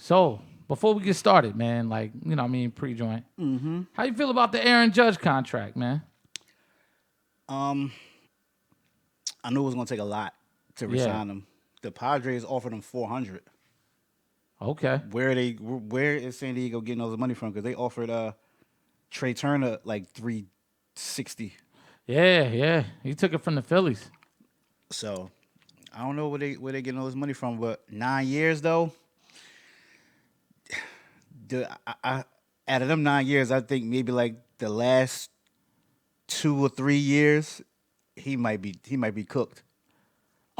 So before we get started, man, pre-joint. How you feel about the Aaron Judge contract, man? Um, I knew it was gonna take a lot to Yeah. resign him. The Padres offered him 400. Okay. Where is San Diego getting all the money from? Because they offered Trey Turner like 360. Yeah. He took it from the Phillies. So I don't know where they getting all this money from. But 9 years though, I out of them 9 years, I think maybe like the last 2 or 3 years, he might be cooked.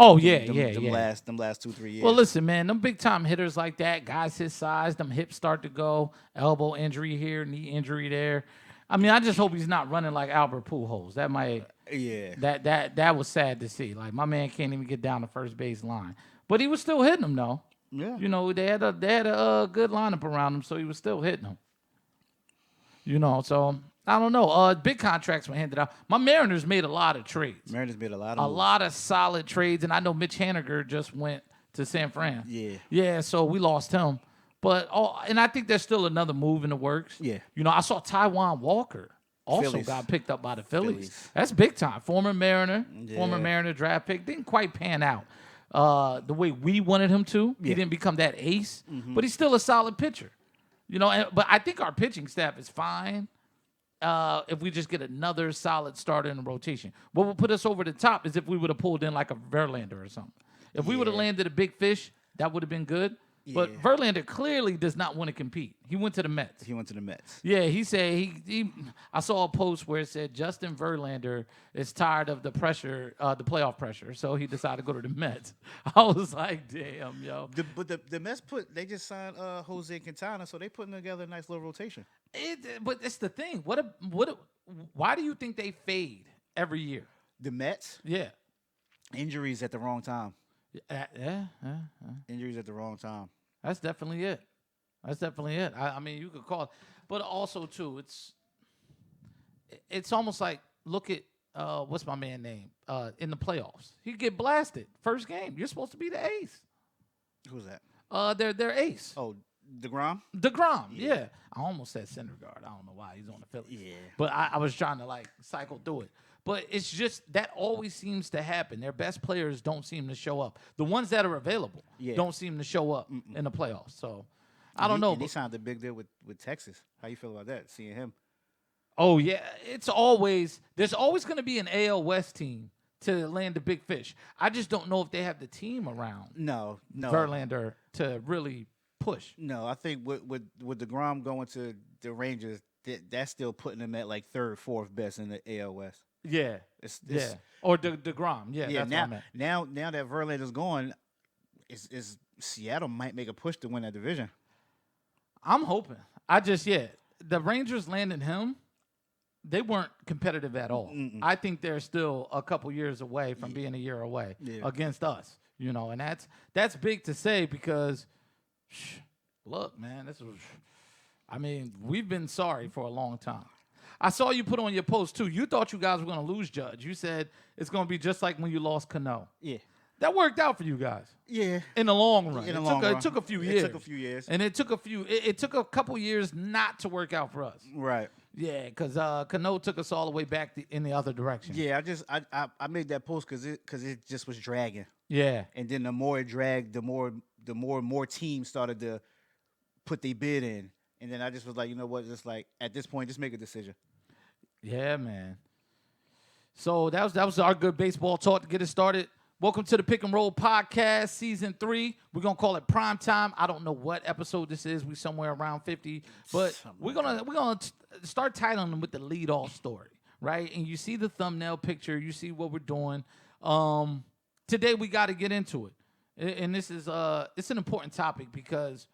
Oh Them yeah, them yeah, them yeah. last them last 2 3 Well, years. listen, man, them big time hitters like that, guys his size, them hips start to go, elbow injury here, knee injury there. I mean, I just hope he's not running like Albert Pujols. Yeah, That was sad to see. Like my man can't even get down the first base line, but he was still hitting them though. yeah. They had a good lineup around him, so he was still hitting them. So I don't know. Big contracts were handed out. My Mariners made a lot of trades, Mariners made a lot of a moves. lot of solid trades, and I know Mitch Haniger just went to San Fran. Yeah. Yeah, so we lost him. And I think there's still another move in the works. Yeah. I saw Taiwan Walker also Phillies. got picked up by the Phillies. Phillies. That's big time. Former Yeah. Mariner draft pick. Didn't quite pan out the way we wanted him to. He Yeah. didn't become that ace, but he's still a solid pitcher. But I think our pitching staff is fine if we just get another solid starter in the rotation. What will put us over the top is if we would have pulled in like a Verlander or something. If we would have Yeah. landed a big fish, that would have been good. But Yeah. Verlander clearly does not want to compete. He went to the Mets. He went to the Mets. Yeah, he said he I saw a post where it said Justin Verlander is tired of the pressure, the playoff pressure, so he decided to go to the Mets. I was like, damn, yo. But the Mets they just signed Jose Quintana, so they putting together a nice little rotation. But it's the thing. Why do you think they fade every year? The Mets Yeah. injuries at the wrong time. Yeah. Injuries at the wrong time. That's definitely it. That's definitely it. I mean, you could call it, but also too, it's almost like look at what's my man name in the playoffs. He get blasted first game. You're supposed to be the ace. Who's that? Their ace. Oh, Degrom. DeGrom, yeah. I almost said Syndergaard. I don't know why he's on the Phillies. Yeah. But I was trying to like cycle through it. But it's just that always seems to happen. Their best players don't seem to show up. The ones that are available Yeah. don't seem to show up in the playoffs. So I don't know. And he But, signed a big deal with Texas. How you feel about that? Seeing him. oh yeah, there's always going to be an AL West team to land the big fish. I just don't know if they have the team around No. Verlander to really push. No, I think with Degrom going to the Rangers, that's still putting him at like third, fourth best in the AL West. Yeah, It's, yeah. Or DeGrom. Yeah, yeah. that's what I meant. Now that Verlander's gone, is Seattle might make a push to win that division. I'm hoping. The Rangers landing him. They weren't competitive at all. I think they're still a couple years away from being a year away Yeah. against us. And that's big to say because, look, man, we've been sorry for a long time. I saw you put on your post too. You thought you guys were going to lose Judge. You said it's going to be just like when you lost Cano. Yeah. That worked out for you guys. Yeah. In the long run. In the long run. It took a few It years. took a few years. And it took a couple years not to work out for us. Right. Yeah, because Cano took us all the way back in the other direction. Yeah, I made that post because it just was dragging, Yeah. and then the more it dragged, the more teams started to put their bid in, and then I just was like, you know what, just like at this point, just make a decision. Yeah, man. So that was our good baseball talk to get it started. Welcome to the Pick and Roll Podcast, Season 3. We're going to call it Prime Time. I don't know what episode this is. We somewhere around 50. But we're gonna start titling them with the lead-off story, right? And you see the thumbnail picture. You see what we're doing. Today we got to get into it. And this is it's an important topic because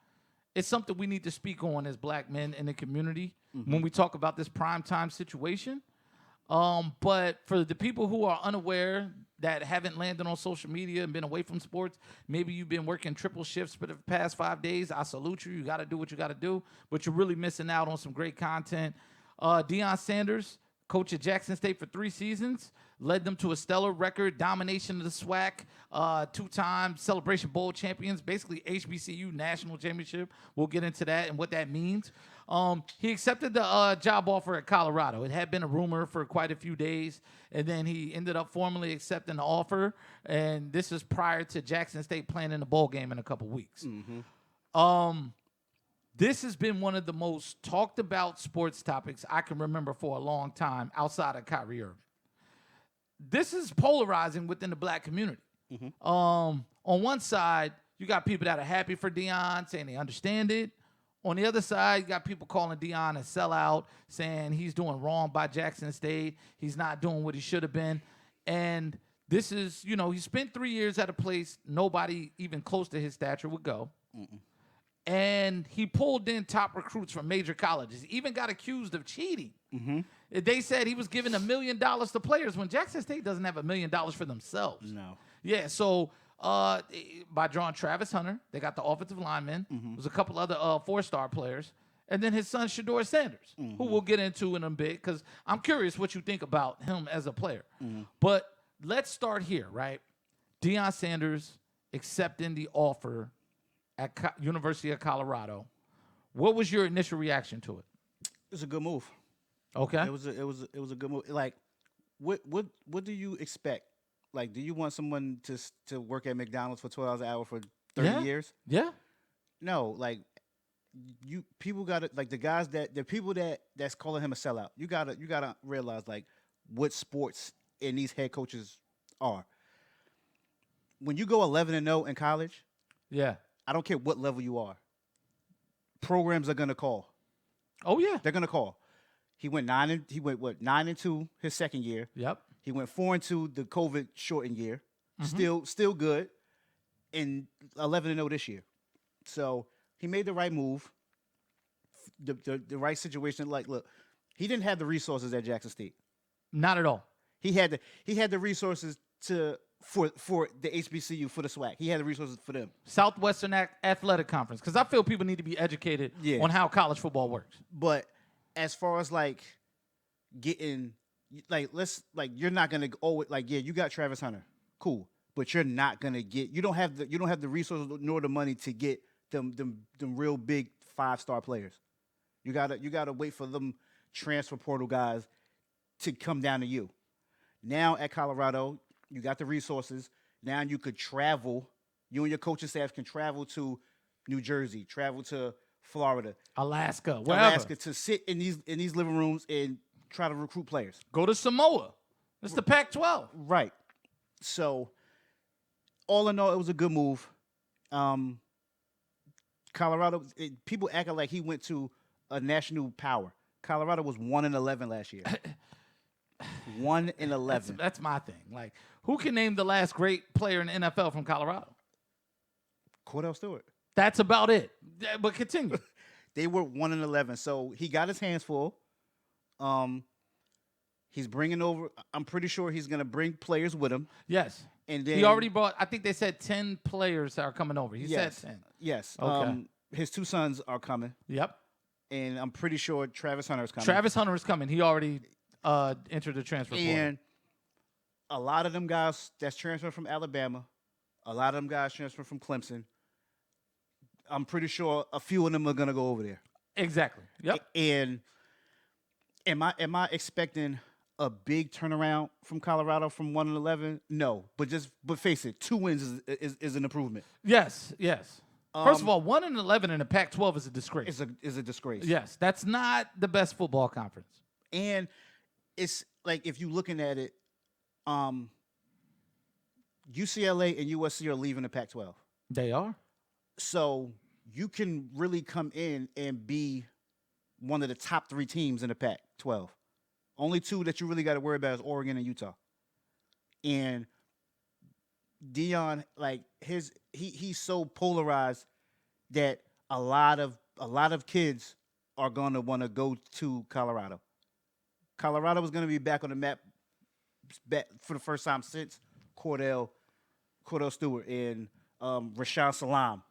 it's something we need to speak on as black men in the community when we talk about this prime time situation. But for the people who are unaware that haven't landed on social media and been away from sports, maybe you've been working triple shifts for the past 5 days. I salute you. You got to do what you got to do, but you're really missing out on some great content. Deion Sanders coach at Jackson State for 3 seasons, led them to a stellar record, domination of the SWAC, 2-time Celebration Bowl champions, basically HBCU national championship. We'll get into that and what that means. He accepted the job offer at Colorado. It had been a rumor for quite a few days, and then he ended up formally accepting the offer, and this is prior to Jackson State playing in the bowl game in a couple weeks. This has been one of the most talked about sports topics I can remember for a long time outside of Kyrie Irving. This is polarizing within the black community. On one side, you got people that are happy for Deion, saying they understand it. On the other side, you got people calling Deion a sellout, saying he's doing wrong by Jackson State. He's not doing what he should have been. And this is, he spent 3 years at a place nobody even close to his stature would go. And he pulled in top recruits from major colleges. He even got accused of cheating. They said he was giving $1 million to players when Jackson State doesn't have $1 million for themselves. No. Yeah, so by drawing Travis Hunter, they got the offensive lineman. There's a couple other 4-star players. And then his son, Shedeur Sanders, who we'll get into in a bit, because I'm curious what you think about him as a player. But let's start here, right? Deion Sanders accepting the offer at University of Colorado. What was your initial reaction to it? It was a good move. Okay. It was a good move. Like, what do you expect? Like, do you want someone to work at McDonald's for $12 an hour for 30 years? Yeah. No, like people got to, like, the people that's calling him a sellout. You gotta realize, like, what sports and these head coaches are. When you go 11-0 in college, Yeah. I don't care what level you are. Programs are gonna call. Oh yeah. They're gonna call. He went 9-2 his second year. Yep. He went 4-2 the COVID shortened year. Still good. And 11-0 this year. So he made the right move. The right situation. Like, look, he didn't have the resources at Jackson State. Not at all. He had the resources for the HBCU, for the SWAC. He had the resources for them. Southwestern Athletic Conference, because I feel people need to be educated on how college football works. But as far as, like, getting, like, you're not gonna always, like, yeah, you got Travis Hunter, cool, but you're not gonna get, you don't have the resources nor the money to get them real big 5-star players. You gotta wait for them transfer portal guys to come down to you. Now at Colorado, you got the resources. Now you could travel. You and your coaching staff can travel to New Jersey, travel to Florida, Alaska, wherever. to sit in these living rooms and try to recruit players. Go to Samoa. It's the Pac-12. Right. So, all in all, it was a good move. Colorado, people acting like he went to a national power. Colorado was 1-11 last year. 1-11. That's my thing. Like, who can name the last great player in the NFL from Colorado? Cordell Stewart. That's about it. But continue. They were 1-11, so he got his hands full. He's bringing over. I'm pretty sure he's gonna bring players with him. Yes. And then he already brought. I think they said 10 players are coming over. He yes, said 10. Yes. Okay. His 2 sons are coming. Yep. And I'm pretty sure Travis Hunter is coming. Travis Hunter is coming. He already entered the transfer portal. And a lot of them guys that's transferred from Alabama, a lot of them guys transferred from Clemson. I'm pretty sure a few of them are gonna go over there. Exactly. Yep. And am I expecting a big turnaround from Colorado from 1-11? No, but face it, 2 wins is an improvement. Yes. First of all, 1-11 in the Pac-12 is a disgrace. Is a disgrace. Yes, that's not the best football conference. And it's like, if you're looking at it, UCLA and USC are leaving the Pac-12. They are. So you can really come in and be one of the top 3 teams in the Pac-12. Only 2 that you really got to worry about is Oregon and Utah. And Deion, like, he's so polarized that a lot of kids are gonna want to go to Colorado. Colorado was gonna be back on the map for the first time since Cordell Stewart and Rashawn Salam.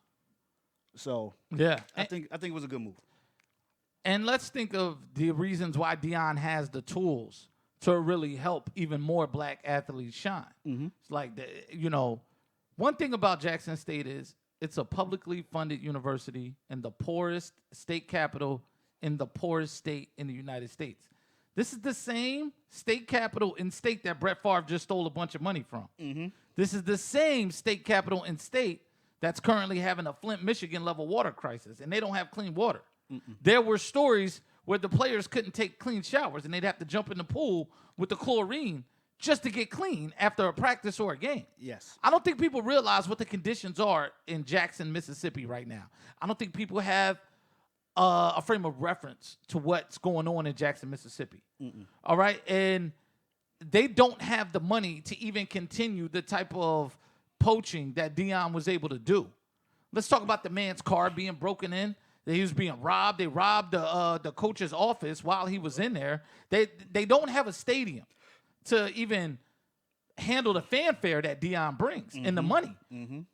So yeah, I think it was a good move. And let's think of the reasons why Deion has the tools to really help even more black athletes shine. It's like, one thing about Jackson State is it's a publicly funded university in the poorest state capital in the poorest state in the United States. This is the same state capital and state that Brett Favre just stole a bunch of money from. This is the same state capital and state that's currently having a Flint, Michigan level water crisis, and they don't have clean water. There were stories where the players couldn't take clean showers, and they'd have to jump in the pool with the chlorine just to get clean after a practice or a game. Yes. I don't think people realize what the conditions are in Jackson, Mississippi right now. I don't think people have a frame of reference to what's going on in Jackson, Mississippi. All right? And they don't have the money to even continue the type of poaching that Deion was able to do. Let's talk about the man's car being broken in. He was being robbed. They robbed the coach's office while he was in there. They don't have a stadium to even handle the fanfare that Deion brings and the money.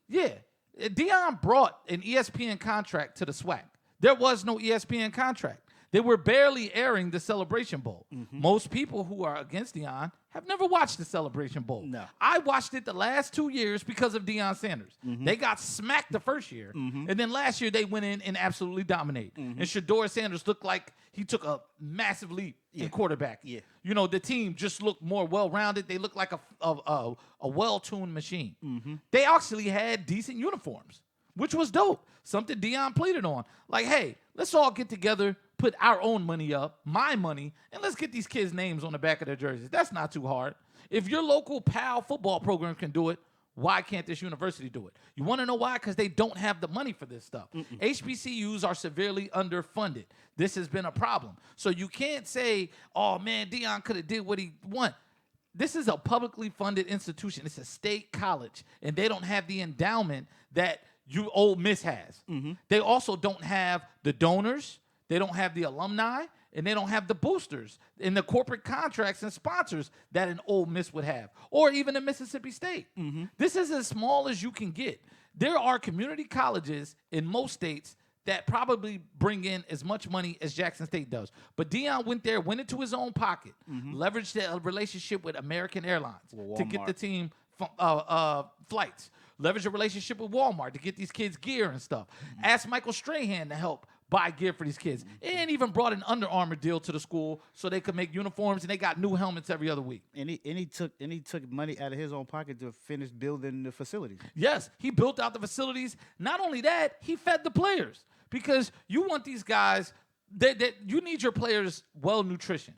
Yeah. Deion brought an ESPN contract to the SWAC. There was no ESPN contract. They were barely airing the Celebration Bowl. Most people who are against Deion have never watched the Celebration Bowl. No. I watched it the last 2 years because of Deion Sanders. They got smacked the first year, and then last year they went in and absolutely dominated. And Shedeur Sanders looked like he took a massive leap in quarterback. Yeah. You know, the team just looked more well-rounded. They looked like a well-tuned machine. They actually had decent uniforms, which was dope. Something Deion pleaded on. Like, hey, let's all get together, put our own money up, my money, and let's get these kids' names on the back of their jerseys. That's not too hard. If your local PAL football program can do it, why can't this university do it? You want to know why? Because they don't have the money for this stuff. HBCUs are severely underfunded. This has been a problem. So you can't say, oh, man, Deion could have did what he wanted. This is a publicly funded institution. It's a state college, and they don't have the endowment that Ole Miss has. They also don't have the donors. They don't have the alumni, and they don't have the boosters and the corporate contracts and sponsors that an Ole Miss would have, or even a Mississippi State. This is as small as you can get. There are community colleges in most states that probably bring in as much money as Jackson State does. But Deion went there, went into his own pocket, leveraged a relationship with American Airlines to get the team flights, leveraged a relationship with Walmart to get these kids gear and stuff. Asked Michael Strahan to help buy gear for these kids, and even brought an Under Armour deal to the school so they could make uniforms, and they got new helmets every other week. And he took money out of his own pocket to finish building the facilities. Yes, he built out the facilities. Not only that, he fed the players, because you want these guys that you need your players well nutrition.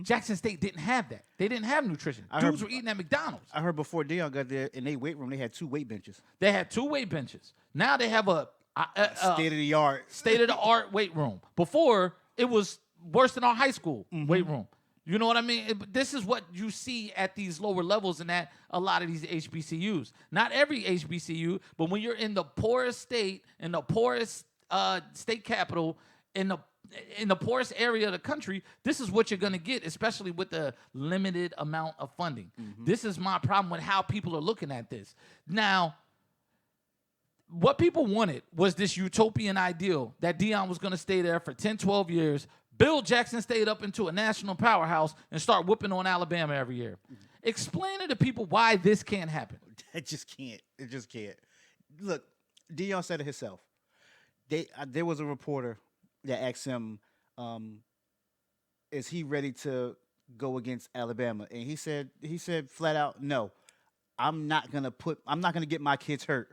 Jackson State didn't have that. They didn't have nutrition. Dudes were eating at McDonald's. I heard before Deion got there in their weight room, they had 2 weight benches. They had 2 weight benches. Now they have a state-of-the-art weight room. Before, it was worse than our high school weight room. You know what I mean? This is what you see at these lower levels and at a lot of these HBCUs. Not every HBCU, but when you're in the poorest state, in the poorest state capital, in the poorest area of the country, this is what you're going to get, especially with the limited amount of funding. This is my problem with how people are looking at this. Now, what people wanted was this utopian ideal that Deion was going to stay there for 10, 12 years, build Jackson State up into a national powerhouse, and start whooping on Alabama every year. Explain to the people why this can't happen. It just can't. It just can't. Look, Deion said it himself. There was a reporter that asked him, is he ready to go against Alabama? And he said flat out, no. I'm not gonna get my kids hurt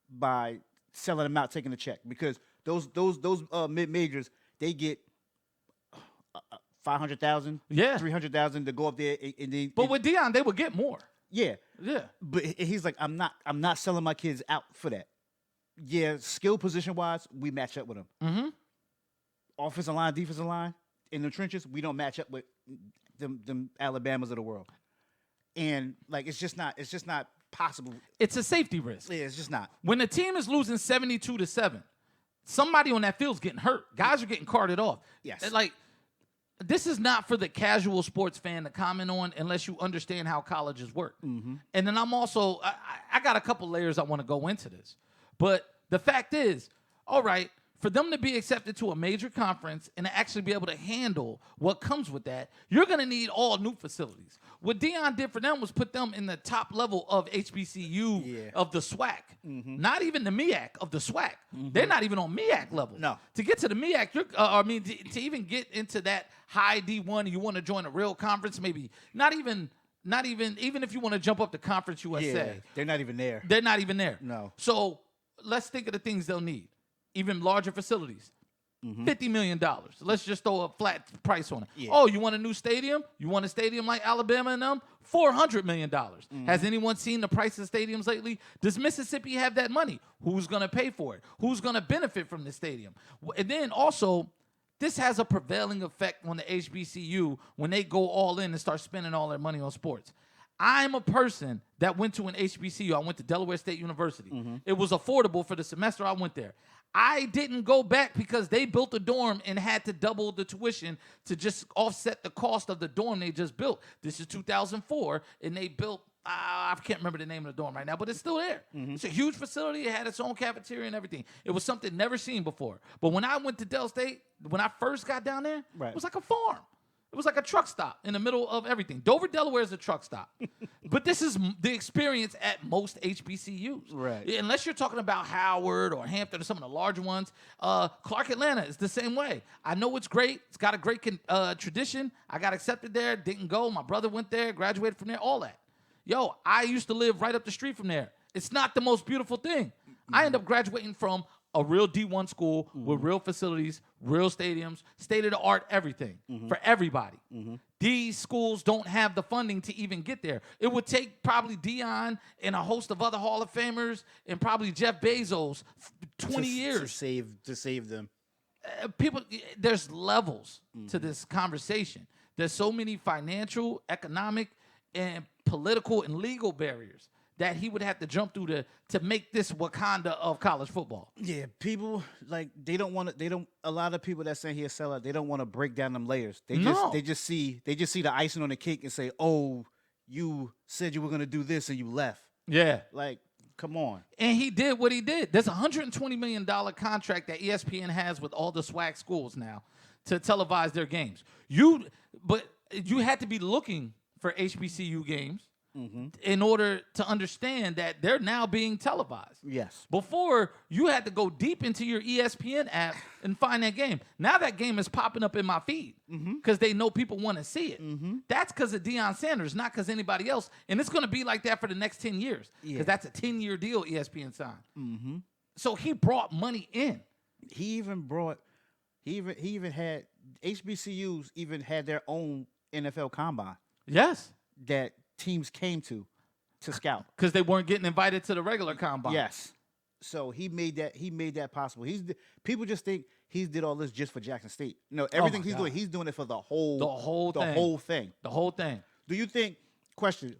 by selling them out, taking a check, because those mid majors, they get 500,000, 300,000 to go up there. But with Deion, they would get more. Yeah. But he's like, I'm not selling my kids out for that. Yeah, skill position wise, we match up with them. Offensive line, defensive line, in the trenches, we don't match up with them Alabamas of the world. And like, it's just not possible. It's a safety risk. Yeah, it's just not. When the team is losing 72-7, somebody on that field's getting hurt. Guys are getting carted off. Yes. Like, this is not for the casual sports fan to comment on unless you understand how colleges work. And then I'm also, I got a couple layers I want to go into this. But the fact is, all right, for them to be accepted to a major conference and to actually be able to handle what comes with that, you're going to need all new facilities. What Dion did for them was put them in the top level of HBCU of the SWAC. Not even the MEAC of the SWAC. They're not even on MEAC level. No. To get to the MEAC, to even get into that high D1, you want to join a real conference, maybe not even if you want to jump up to Conference USA. Yeah, they're not even there. They're not even there. No. So let's think of the things they'll need. Even larger facilities. $50 million. Let's just throw a flat price on it. Yeah. Oh, you want a new stadium? You want a stadium like Alabama and them? $400 million. Has anyone seen the price of stadiums lately? Does Mississippi have that money? Who's going to pay for it? Who's going to benefit from the stadium? And then also, this has a prevailing effect on the HBCU when they go all in and start spending all their money on sports. I'm a person that went to an HBCU. I went to Delaware State University. It was affordable for the semester I went there. I didn't go back because they built a dorm and had to double the tuition to just offset the cost of the dorm they just built. This is 2004, and they built, I can't remember the name of the dorm right now, but it's still there. It's a huge facility. It had its own cafeteria and everything. It was something never seen before. But when I went to Del State, when I first got down there, it was like a farm. It was like a truck stop in the middle of everything. Dover, Delaware is a truck stop. But this is the experience at most HBCUs. Right. Unless you're talking about Howard or Hampton or some of the larger ones. Clark Atlanta is the same way. I know it's great. It's got a great tradition. I got accepted there. Didn't go. My brother went there, graduated from there, all that. Yo, I used to live right up the street from there. It's not the most beautiful thing. I ended up graduating from a real D1 school with real facilities, real stadiums, state-of-the-art everything for everybody. These schools don't have the funding to even get there. It would take probably Dion and a host of other Hall of Famers and probably Jeff Bezos 20 years. To save them. People, there's levels to this conversation. There's so many financial, economic, and political and legal barriers that he would have to jump through to make this Wakanda of college football. Yeah, people a lot of people that say he a sellout, they don't want to break down them layers. They just see the icing on the cake and say, "Oh, you said you were going to do this and you left." Yeah. Like, come on. And he did what he did. There's a $120 million contract that ESPN has with all the SWAC schools now to televise their games. But you had to be looking for HBCU games in order to understand that they're now being televised. Yes. Before, you had to go deep into your ESPN app and find that game. Now that game is popping up in my feed because they know people want to see it. That's because of Deion Sanders, not because anybody else. And it's going to be like that for the next 10 years because that's a 10-year deal ESPN signed. So he brought money in. He even had HBCUs even had their own NFL combine. Yes. That teams came to scout because they weren't getting invited to the regular combine. Yes, so he made that possible. People just think he did all this just for Jackson State. No, everything he's doing it for the whole thing. Do you think? Question: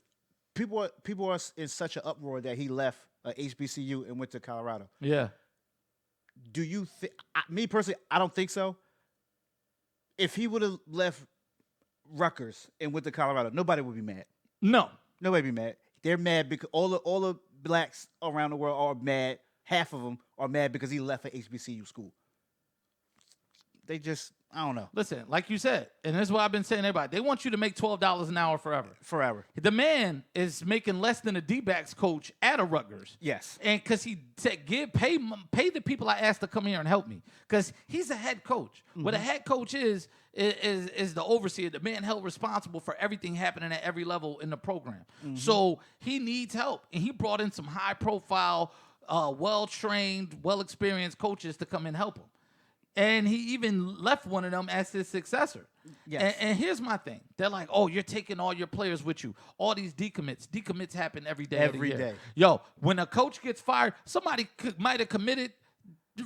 People are in such an uproar that he left HBCU and went to Colorado. Yeah. Do you think? Me personally, I don't think so. If he would have left Rutgers and went to Colorado, nobody would be mad. No. Nobody be mad. They're mad because all the blacks around the world are mad. Half of them are mad because he left an HBCU school. They just, I don't know. Listen, like you said, and this is what I've been saying to everybody, they want you to make $12 an hour forever. Forever. The man is making less than a D-backs coach at a Rutgers. Yes. And because he said, pay the people I asked to come here and help me. Because he's a head coach. What a head coach is the overseer, the man held responsible for everything happening at every level in the program. So he needs help. And he brought in some high-profile, well-trained, well-experienced coaches to come and help him. And he even left one of them as his successor. Yes. And here's my thing. They're like, oh, you're taking all your players with you. All these decommits. Decommits happen every day. Every day. Yo, when a coach gets fired, somebody might have committed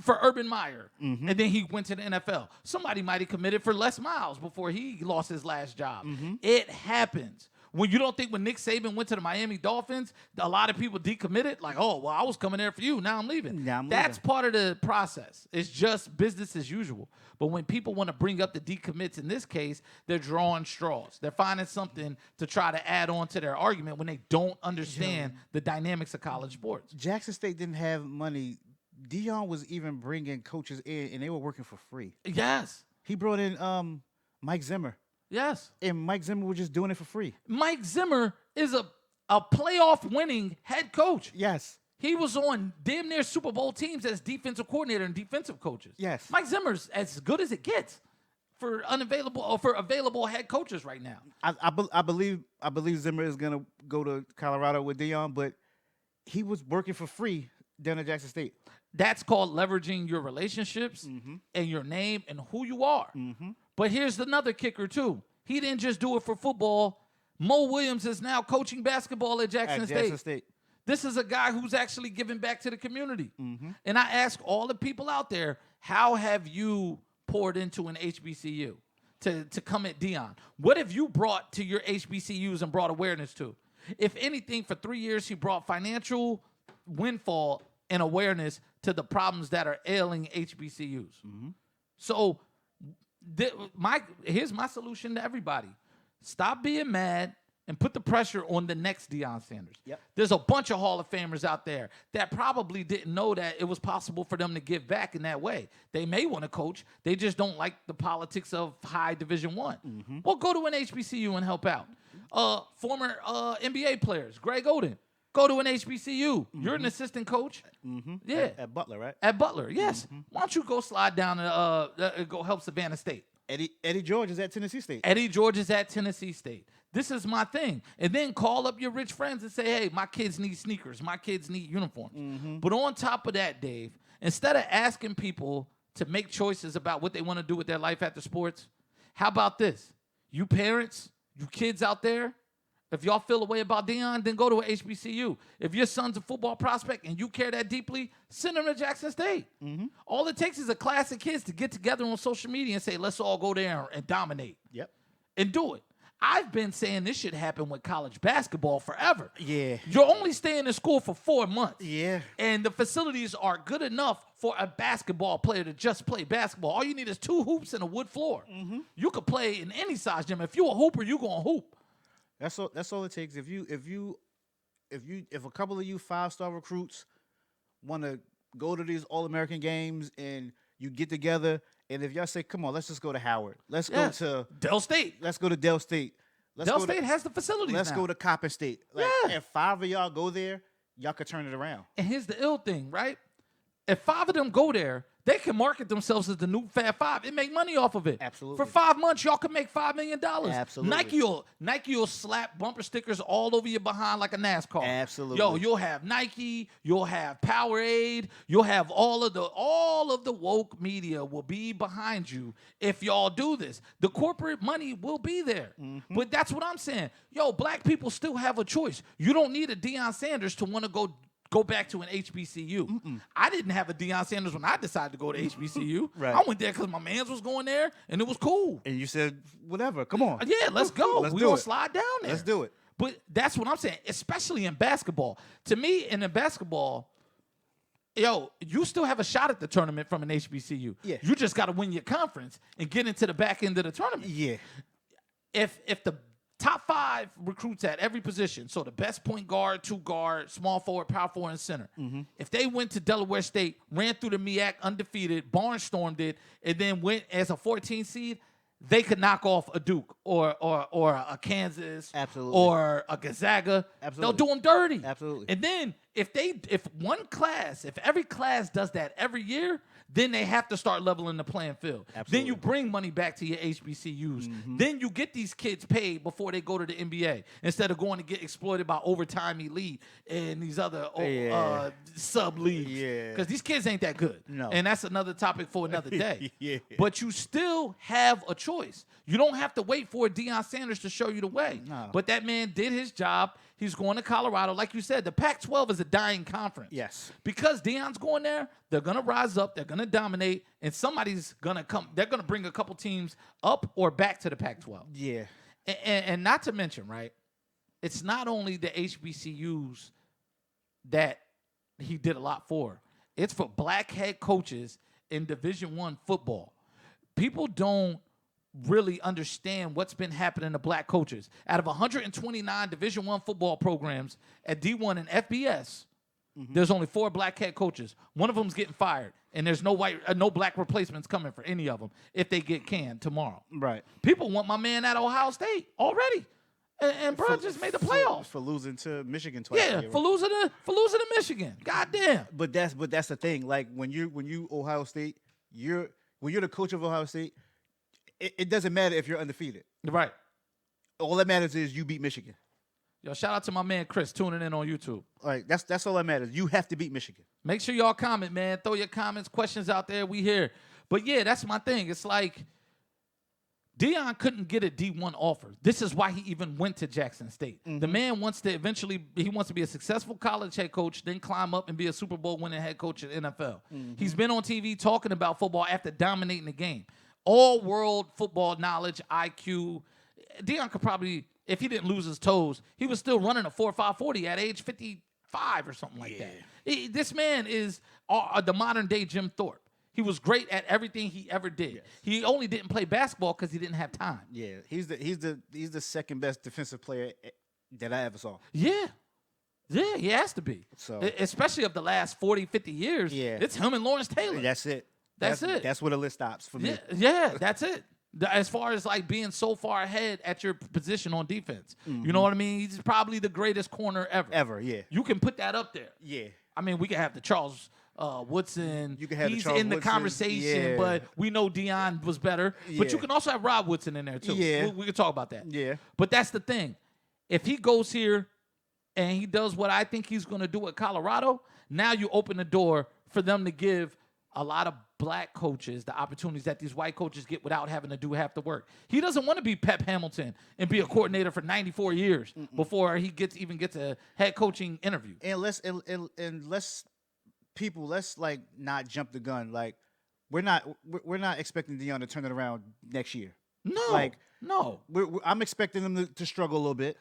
for Urban Meyer, and then he went to the NFL. Somebody might have committed for Les Miles before he lost his last job. It happens. When you don't think when Nick Saban went to the Miami Dolphins, a lot of people decommitted, like, oh, well, I was coming there for you. Now I'm leaving. That's part of the process. It's just business as usual. But when people want to bring up the decommits in this case, they're drawing straws. They're finding something to try to add on to their argument when they don't understand the dynamics of college sports. Jackson State didn't have money Dion was even bringing coaches in, and they were working for free. Yes. He brought in Mike Zimmer, Yes. and Mike Zimmer was just doing it for free. Mike Zimmer is a playoff winning head coach. Yes. He was on damn near Super Bowl teams as defensive coordinator and defensive coaches. Yes. Mike Zimmer's as good as it gets for available head coaches right now. I believe Zimmer is gonna go to Colorado with Dion, but he was working for free down at Jackson State. That's called leveraging your relationships and your name and who you are. But here's another kicker too. He didn't just do it for football. Mo Williams is now coaching basketball at Jackson State. This is a guy who's actually giving back to the community. And I ask all the people out there, how have you poured into an HBCU to come at Dion? What have you brought to your HBCUs and brought awareness to? If anything, for 3 years, he brought financial windfall and awareness to the problems that are ailing HBCUs. So here's my solution to everybody. Stop being mad and put the pressure on the next Deion Sanders. Yep. There's a bunch of Hall of Famers out there that probably didn't know that it was possible for them to give back in that way. They may want to coach. They just don't like the politics of high Division I. Well, go to an HBCU and help out. Former NBA players, Greg Oden, go to an HBCU. You're an assistant coach. Yeah. At Butler, right? At Butler, yes. Why don't you go slide down and go help Savannah State? Eddie George is at Tennessee State. Eddie George is at Tennessee State. This is my thing. And then call up your rich friends and say, hey, my kids need sneakers. My kids need uniforms. But on top of that, Dave, instead of asking people to make choices about what they want to do with their life after sports, how about this? You parents, you kids out there, if y'all feel a way about Dion, then go to an HBCU. If your son's a football prospect and you care that deeply, send him to Jackson State. All it takes is a class of kids to get together on social media and say, let's all go there and dominate. Yep. And do it. I've been saying this should happen with college basketball forever. Yeah. You're only staying in school for 4 months. Yeah. And the facilities are good enough for a basketball player to just play basketball. All you need is 2 hoops and a wood floor. You could play in any size gym. If you're a hooper, you're going to hoop. That's all it takes. If a couple of you 5-star recruits want to go to these All-American games and you get together, and if y'all say, come on, let's just go to Howard. Let's go to Del State. Let's go to Del State. Del State has the facilities Let's now. go to Coppin State. Like, Yeah. if 5 of y'all go there, y'all could turn it around. And here's the ill thing, right? If 5 of them go there, they can market themselves as the new Fab Five and make money off of it. Absolutely. For 5 months, y'all can make $5 million. Absolutely. Nike will slap bumper stickers all over your behind like a NASCAR. Absolutely. Yo, you'll have Nike, you'll have Powerade, you'll have all of the woke media will be behind you if y'all do this. The corporate money will be there. But that's what I'm saying. Yo, black people still have a choice. You don't need a Deion Sanders to want to go back to an HBCU. I didn't have a Deion Sanders when I decided to go to HBCU. Right. I went there because my mans was going there, and it was cool. And you said, whatever, come on. Yeah, let's go. Let's We're do going to it. slide down there. Let's do it. But that's what I'm saying, especially in basketball. To me, in the basketball, yo, you still have a shot at the tournament from an HBCU. Yeah. You just got to win your conference and get into the back end of the tournament. Yeah. If the top 5 recruits at every position, so the best point guard, 2 guard, small forward, power forward, and center, if they went to Delaware State, ran through the MEAC undefeated, barnstormed it, and then went as a 14 seed, they could knock off a Duke or a Kansas, Absolutely. or a Gonzaga. Absolutely. They'll do them dirty. Absolutely. And then if every class does that every year, then they have to start leveling the playing field. Absolutely. Then you bring money back to your HBCUs. Then you get these kids paid before they go to the NBA instead of going to get exploited by Overtime Elite and these other sub leagues. Yeah. Because these kids ain't that good. No. And that's another topic for another day. Yeah. But you still have a choice. You don't have to wait for Deion Sanders to show you the way. No. But that man did his job. He's going to Colorado. Like you said, the Pac-12 is a dying conference. Yes. Because Deion's going there, they're going to rise up, they're going to dominate, and somebody's going to come. They're going to bring a couple teams up or back to the Pac-12. Yeah. And not to mention, right, it's not only the HBCUs that he did a lot for. It's for black head coaches in Division I football. People don't really understand what's been happening to black coaches. Out of 129 Division I football programs at D1 and FBS, There's only 4 black head coaches. One of them's getting fired, and there's no black replacements coming for any of them if they get canned tomorrow. Right. People want my man at Ohio State already, and bro just made the playoffs. For losing to Michigan twice. Yeah, for losing to Michigan. Goddamn. But that's the thing. Like when you Ohio State, when you're the coach of Ohio State, it doesn't matter if you're undefeated. Right. All that matters is you beat Michigan. Yo, shout out to my man Chris tuning in on YouTube. Like that's all that matters. You have to beat Michigan. Make sure y'all comment, man. Throw your comments, questions out there. We here. But yeah, that's my thing. It's like Deion couldn't get a D1 offer. This is why he even went to Jackson State. The man wants to be a successful college head coach, then climb up and be a Super Bowl winning head coach in NFL. He's been on TV talking about football after dominating the game. All world football knowledge, IQ. Deion could probably, if he didn't lose his toes, he was still running a 4.5 40 at age 55 or something like that. This man is the modern day Jim Thorpe. He was great at everything he ever did. Yes. He only didn't play basketball because he didn't have time. Yeah, he's the second best defensive player that I ever saw. Yeah, he has to be. So especially of the last 40, 50 years. Yeah, it's him and Lawrence Taylor. That's it. That's it. That's where the list stops for me. Yeah, that's it. As far as like being so far ahead at your position on defense, you know what I mean? He's probably the greatest corner ever. Ever, yeah. You can put that up there. Yeah. I mean, we can have the Charles Woodson. You can have He's the Charles in the Woodson, conversation, but we know Deion was better. Yeah. But you can also have Rob Woodson in there too. Yeah. We can talk about that. Yeah. But that's the thing. If he goes here and he does what I think he's going to do at Colorado, now you open the door for them to give a lot of black coaches the opportunities that these white coaches get without having to do half the work. He doesn't want to be Pep Hamilton and be a coordinator for 94 years before he even gets a head coaching interview. And let's like not jump the gun. Like we're not expecting Deion to turn it around next year. No. I'm expecting him to struggle a little bit,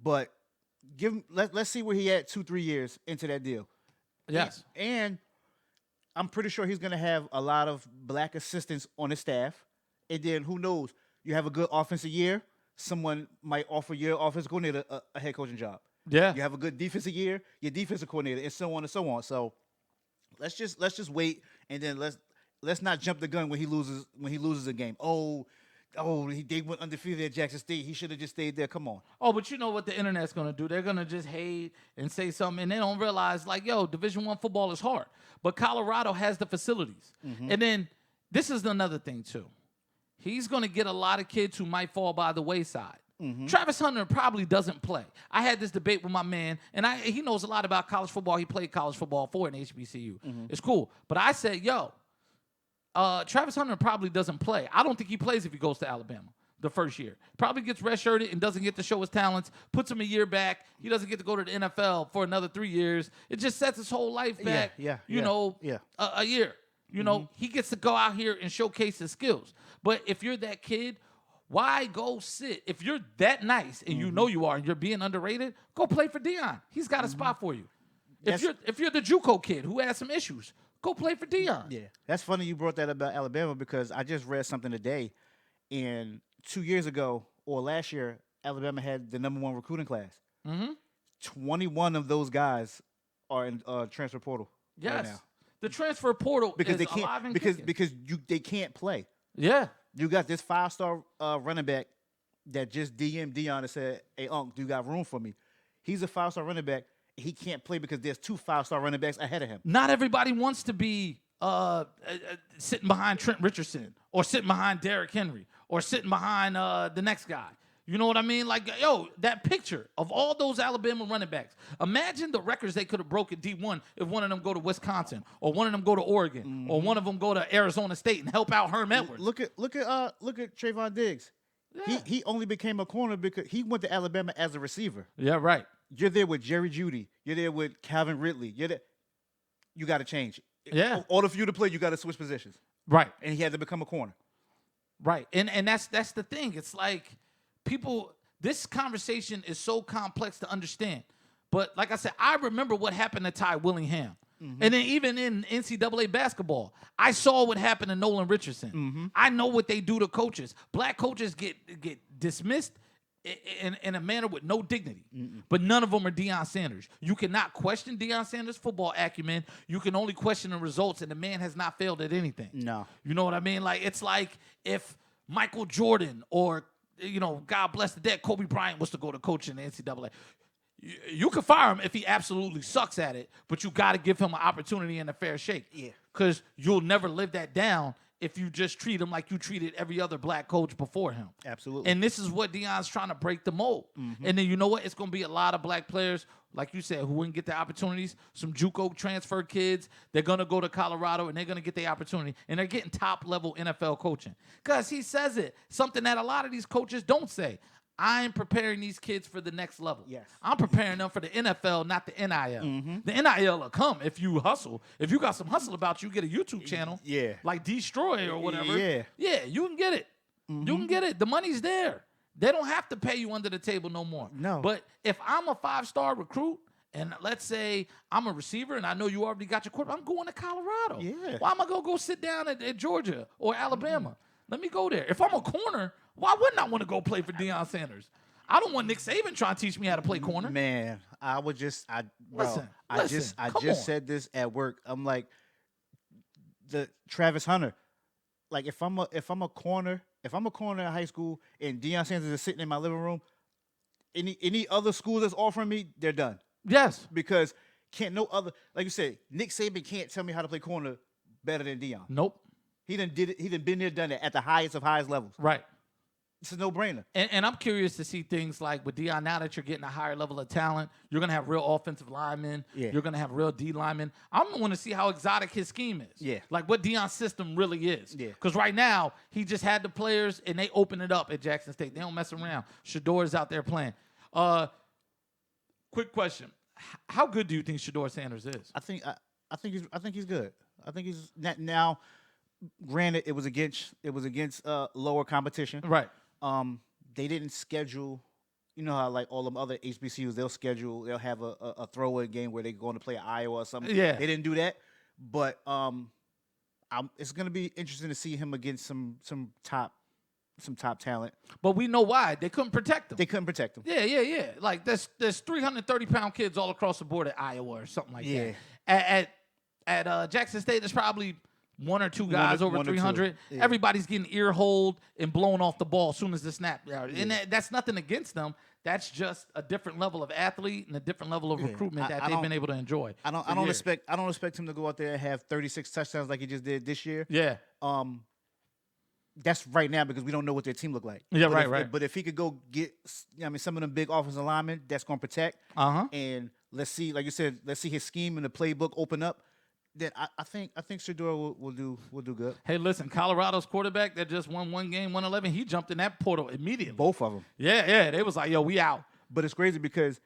but let's see where he at 2-3 years into that deal. Yes. And I'm pretty sure he's going to have a lot of black assistants on his staff. And then who knows? You have a good offensive year, someone might offer your offensive coordinator a head coaching job. Yeah. You have a good defensive year, your defensive coordinator, and so on and so on. So let's just wait, and then let's not jump the gun when he loses a game. They went undefeated at Jackson State. He should have just stayed there. Come on. Oh, but you know what the internet's going to do? They're going to just hate and say something, and they don't realize, like, yo, Division I football is hard. But Colorado has the facilities. And then this is another thing, too. He's going to get a lot of kids who might fall by the wayside. Travis Hunter probably doesn't play. I had this debate with my man, and he knows a lot about college football. He played college football for an HBCU. It's cool. But I said, yo, Travis Hunter probably doesn't play. I don't think he plays if he goes to Alabama the first year. Probably gets redshirted and doesn't get to show his talents, puts him a year back. He doesn't get to go to the NFL for another 3 years. It just sets his whole life back, a year. You know, he gets to go out here and showcase his skills. But if you're that kid, why go sit? If you're that nice and you know you are and you're being underrated, go play for Deion. He's got a spot for you. If you're the JUCO kid who has some issues, go play for Deion. Yeah, that's funny you brought that about Alabama because I just read something today, and 2 years ago or last year, Alabama had the #1 recruiting class. 21 of those guys are in transfer portal. Yes, right now. The transfer portal because is they can't alive and because kicking. they can't play. Yeah, you got this 5-star running back that just DM'd Deion and said, "Hey, Unc, do you got room for me?" He's a 5-star running back. He can't play because there's 2 5-star running backs ahead of him. Not everybody wants to be sitting behind Trent Richardson or sitting behind Derrick Henry or sitting behind the next guy. You know what I mean? Like, yo, that picture of all those Alabama running backs. Imagine the records they could have broken D1 if one of them go to Wisconsin or one of them go to Oregon or one of them go to Arizona State and help out Herm Edwards. Look at Trayvon Diggs. Yeah. He only became a corner because he went to Alabama as a receiver. Yeah, right. You're there with Jerry Jeudy. You're there with Calvin Ridley. You got to change. Yeah. In order for you to play, you got to switch positions. Right. And he had to become a corner. Right. And that's the thing. It's like this conversation is so complex to understand. But like I said, I remember what happened to Ty Willingham. And then even in NCAA basketball, I saw what happened to Nolan Richardson. I know what they do to coaches. Black coaches get dismissed in a manner with no dignity. But none of them are Deion Sanders. You cannot question Deion Sanders' football acumen. You can only question the results, and the man has not failed at anything. No. You know what I mean? Like, it's like if Michael Jordan or, God bless the dead, Kobe Bryant was to go to coach in the NCAA. You can fire him if he absolutely sucks at it, but you got to give him an opportunity and a fair shake. Yeah. Because you'll never live that down if you just treat him like you treated every other black coach before him. Absolutely. And this is what Deion's trying to break the mold. And then you know what? It's going to be a lot of black players, like you said, who wouldn't get the opportunities. Some JUCO transfer kids, they're going to go to Colorado and they're going to get the opportunity. And they're getting top-level NFL coaching. Because he says it, something that a lot of these coaches don't say. I'm preparing these kids for the next level. Yes. I'm preparing them for the NFL, not the NIL. The NIL will come if you hustle. If you got some hustle about you, get a YouTube channel. Yeah. Like Destroy or whatever. Yeah. Yeah, you can get it. You can get it. The money's there. They don't have to pay you under the table no more. No. But if I'm a 5-star recruit, and let's say I'm a receiver and I know you already got your quarterback, I'm going to Colorado. Yeah. Why am I going to go sit down at Georgia or Alabama? Let me go there. If I'm a corner, why wouldn't I want to go play for Deion Sanders? I don't want Nick Saban trying to teach me how to play corner. Man, I Listen, I come just on. said this at work. I'm like, the Travis Hunter. Like, if I'm a corner in high school and Deion Sanders is sitting in my living room, any other school that's offering me, they're done. Yes. Because can't no other, like you said, Nick Saban can't tell me how to play corner better than Deion. Nope. He done did it. He done been there, done it at the highest of highest levels. Right. It's a no-brainer. And I'm curious to see things like with Deion, now that you're getting a higher level of talent, you're going to have real offensive linemen. Yeah. You're going to have real D linemen. I'm going to want to see how exotic his scheme is. Yeah. Like what Deion's system really is. Yeah. Because right now, he just had the players, and they open it up at Jackson State. They don't mess around. Shador's out there playing. Quick question. How good do you think Shador Sanders is? I think he's good. I think he's now. Granted, it was against lower competition. Right. They didn't schedule. You know how like all them other HBCUs, they'll have a throwaway game where they're going to play Iowa or something. Yeah. They didn't do that, but it's going to be interesting to see him against some top talent. But we know why. They couldn't protect him. They couldn't protect him. Yeah. Like there's 330-pound kids all across the board at Iowa or something like Yeah. that. At Jackson State, there's probably one or two guys over one or two. 300. Yeah. Everybody's getting ear-holed and blown off the ball as soon as the snap. And that's nothing against them. That's just a different level of athlete and a different level of recruitment that they've been able to enjoy. I don't expect him to go out there and have 36 touchdowns like he just did this year. Yeah. That's right now because we don't know what their team look like. Yeah, But right. But if he could go get, some of them big offensive linemen, that's going to protect. And let's see, like you said, let's see his scheme and the playbook open up. Then I think Shador will do good. Hey, listen, Colorado's quarterback that just won one game, 111, he jumped in that portal immediately. Both of them. Yeah. They was like, yo, we out. But it's crazy because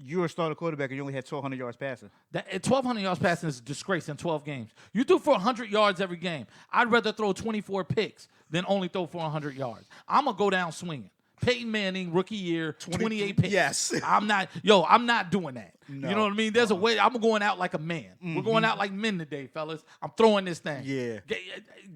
you're a starter quarterback and you only had 1,200 yards passing. That 1,200 yards passing is a disgrace in 12 games. You threw for 100 yards every game. I'd rather throw 24 picks than only throw for 100 yards. I'm going to go down swinging. Peyton Manning, rookie year, 28 picks. Yes. I'm not doing that. No. You know what I mean? There's a way. I'm going out like a man. We're going out like men today, fellas. I'm throwing this thing. Yeah.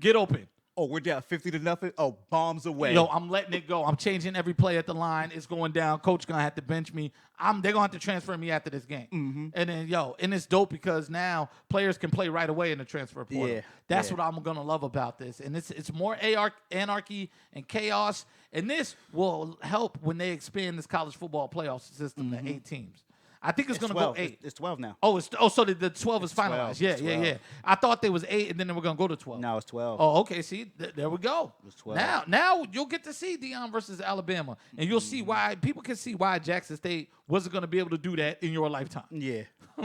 Get open. Oh, we're down 50-0. Oh, bombs away. Yo, I'm letting it go. I'm changing every play at the line. It's going down. Coach going to have to bench me. They're going to have to transfer me after this game. And then, and it's dope because now players can play right away in the transfer portal. Yeah, That's what I'm going to love about this. And it's more anarchy and chaos. And this will help when they expand this college football playoff system to 8 teams. I think it's going to go 8. It's 12 now. So the 12 is finalized. 12. Yeah, It's 12. I thought there was 8, and then they were going to go to 12. Now it's 12. Oh, okay. See, there we go. It's 12. Now you'll get to see Deion versus Alabama, and you'll see why people can see why Jackson State wasn't going to be able to do that in your lifetime. Yeah.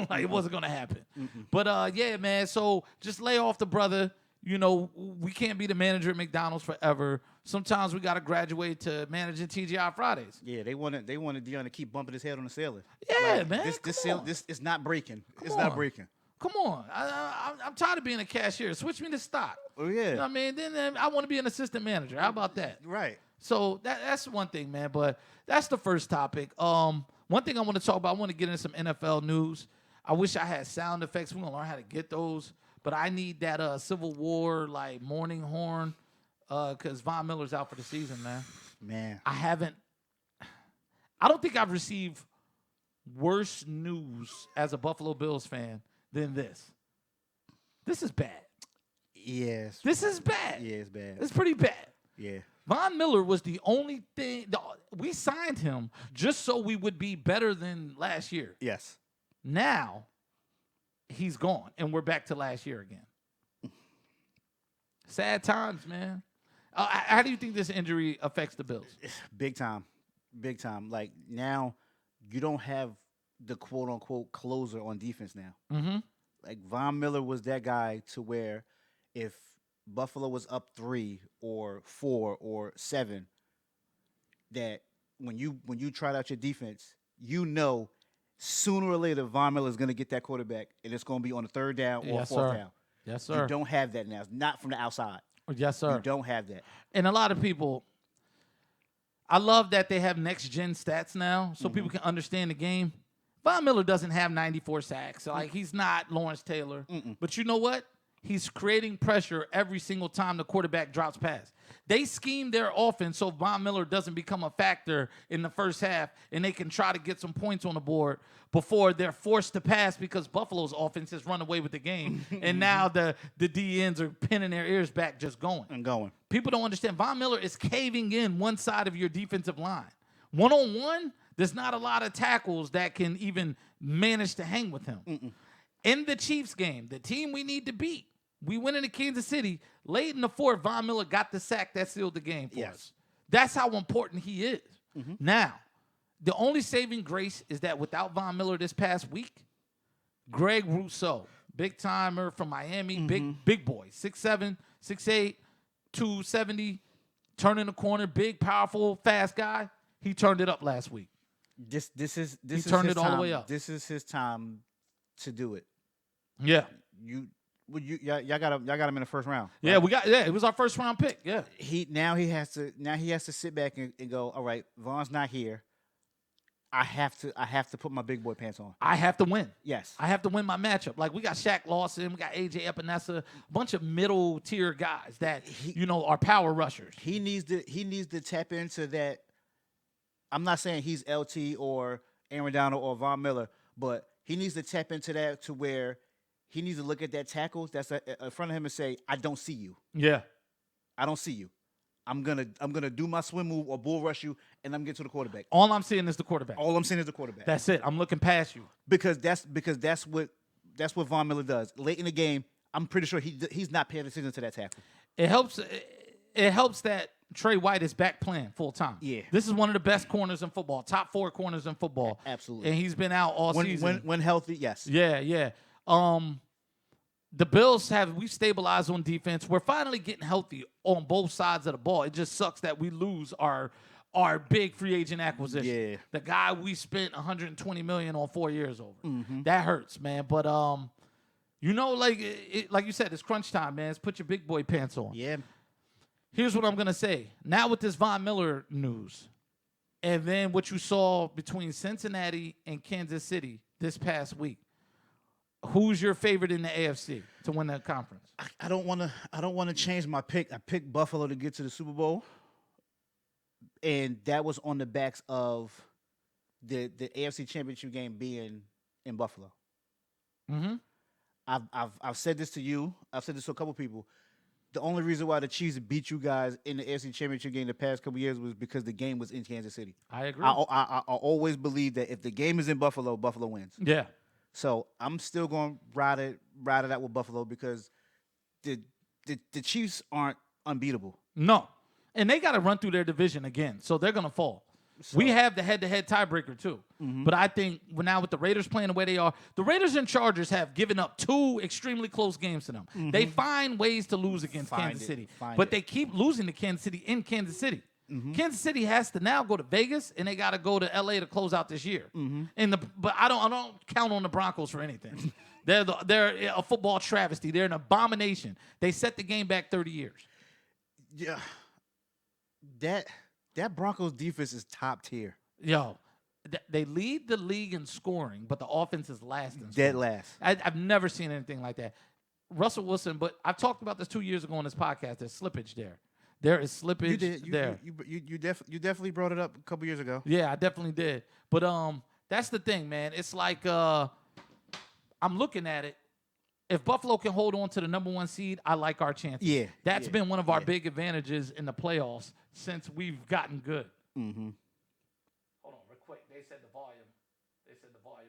Like it wasn't going to happen. But yeah, man. So just lay off the brother. We can't be the manager at McDonald's forever. Sometimes we got to graduate to managing TGI Fridays. Yeah, they wanted Deion to keep bumping his head on the ceiling. Yeah, man. This is not breaking. It's on. not breaking. Come on. I'm tired of being a cashier. Switch me to stock. Oh yeah. You know what I mean? Then I want to be an assistant manager. How about that? Right. So that's one thing, man. But that's the first topic. One thing I want to talk about, I want to get into some NFL news. I wish I had sound effects. We're going to learn how to get those. But I need that Civil War, like, morning horn, because Von Miller's out for the season, man. Man. I haven't I don't think I've received worse news as a Buffalo Bills fan than this. This is bad. Yes. This is bad. Yeah, it's bad. It's pretty bad. Yeah. Von Miller was the only thing. We signed him just so we would be better than last year. Yes. Now, he's gone, and we're back to last year again. Sad times, man. How do you think this injury affects the Bills? Big time. Big time. Like, now you don't have the quote-unquote closer on defense now. Mm-hmm. Like, Von Miller was that guy to where if Buffalo was up 3 or 4 or 7, that when you tried out your defense, you know sooner or later Von Miller is going to get that quarterback, and it's going to be on the 3rd down or Yes, 4th sir. down. Yes, You sir. don't have that now. It's not from the outside. Yes, sir. You don't have that. And a lot of people, I love that they have next-gen stats now so people can understand the game. Von Miller doesn't have 94 sacks. Like, he's not Lawrence Taylor. But you know what? He's creating pressure every single time the quarterback drops pass. They scheme their offense so Von Miller doesn't become a factor in the first half, and they can try to get some points on the board before they're forced to pass because Buffalo's offense has run away with the game. And now the DNs are pinning their ears back just going. And going. People don't understand. Von Miller is caving in one side of your defensive line. One-on-one, there's not a lot of tackles that can even manage to hang with him. In the Chiefs game, the team we need to beat, we went into Kansas City. Late in the 4th, Von Miller got the sack that sealed the game for us. That's how important he is. Now, the only saving grace is that without Von Miller this past week, Greg Rousseau, big timer from Miami, big boy, 6'7", 6'8", 270, turning the corner, big, powerful, fast guy. He turned it up last week. This is turned his it all the time. way up. This is his time to do it. Yeah. Y'all got him in the first round. Yeah, right? it was our first round pick. Yeah. He has to sit back and go, all right, Von's not here. I have to put my big boy pants on. I have to win. Yes. I have to win my matchup. Like, we got Shaq Lawson, we got AJ Epinesa, a bunch of middle tier guys that are power rushers. He needs to tap into that. I'm not saying he's LT or Aaron Donald or Von Miller, but he needs to tap into that to where he needs to look at that tackle that's in front of him and say, I don't see you. Yeah. I don't see you. I'm gonna do my swim move or bull rush you, and I'm getting to the quarterback. All I'm seeing is the quarterback. All I'm seeing is the quarterback. That's it. I'm looking past you. Because that's what Von Miller does. Late in the game, I'm pretty sure he's not paying attention to that tackle. It helps that Trey White is back playing full time. Yeah. This is one of the best corners in football, top 4 corners in football. Absolutely. And he's been out all season. When healthy, yes. Yeah. The Bills we've stabilized on defense. We're finally getting healthy on both sides of the ball. It just sucks that we lose our big free agent acquisition. Yeah. The guy we spent $120 million on 4 years over. That hurts, man. But like you said, it's crunch time, man. It's put your big boy pants on. Yeah. Here's what I'm gonna say. Now with this Von Miller news, and then what you saw between Cincinnati and Kansas City this past week, who's your favorite in the AFC to win that conference? I don't want to change my pick. I picked Buffalo to get to the Super Bowl, and that was on the backs of the AFC Championship game being in Buffalo. Mm-hmm. I've said this to you. I've said this to a couple people. The only reason why the Chiefs beat you guys in the AFC Championship game the past couple years was because the game was in Kansas City. I agree. I always believe that if the game is in Buffalo, Buffalo wins. Yeah. So I'm still going to ride it out with Buffalo because the Chiefs aren't unbeatable. No. And they got to run through their division again, so they're going to fall. We have the head-to-head tiebreaker, too. But I think now with the Raiders playing the way they are, the Raiders and Chargers have given up 2 extremely close games to them. They find ways to lose against Kansas City. But they keep losing to Kansas City in Kansas City. Kansas City has to now go to Vegas, and they got to go to L.A. to close out this year. But I don't count on the Broncos for anything. They're a football travesty. They're an abomination. They set the game back 30 years. Yeah. That Broncos defense is top tier. Yo, they lead the league in scoring, but the offense is last in scoring. Dead last. I've never seen anything like that. Russell Wilson, but I've talked about this 2 years ago on this podcast. There's slippage there. There is slippage You did. there. You definitely brought it up a couple years ago. Yeah, I definitely did. But that's the thing, man. It's like I'm looking at it. If Buffalo can hold on to the number 1 seed, I like our chances. Yeah, That's yeah, been one of our big advantages in the playoffs since we've gotten good. Mm-hmm. Hold on, real quick. They said the volume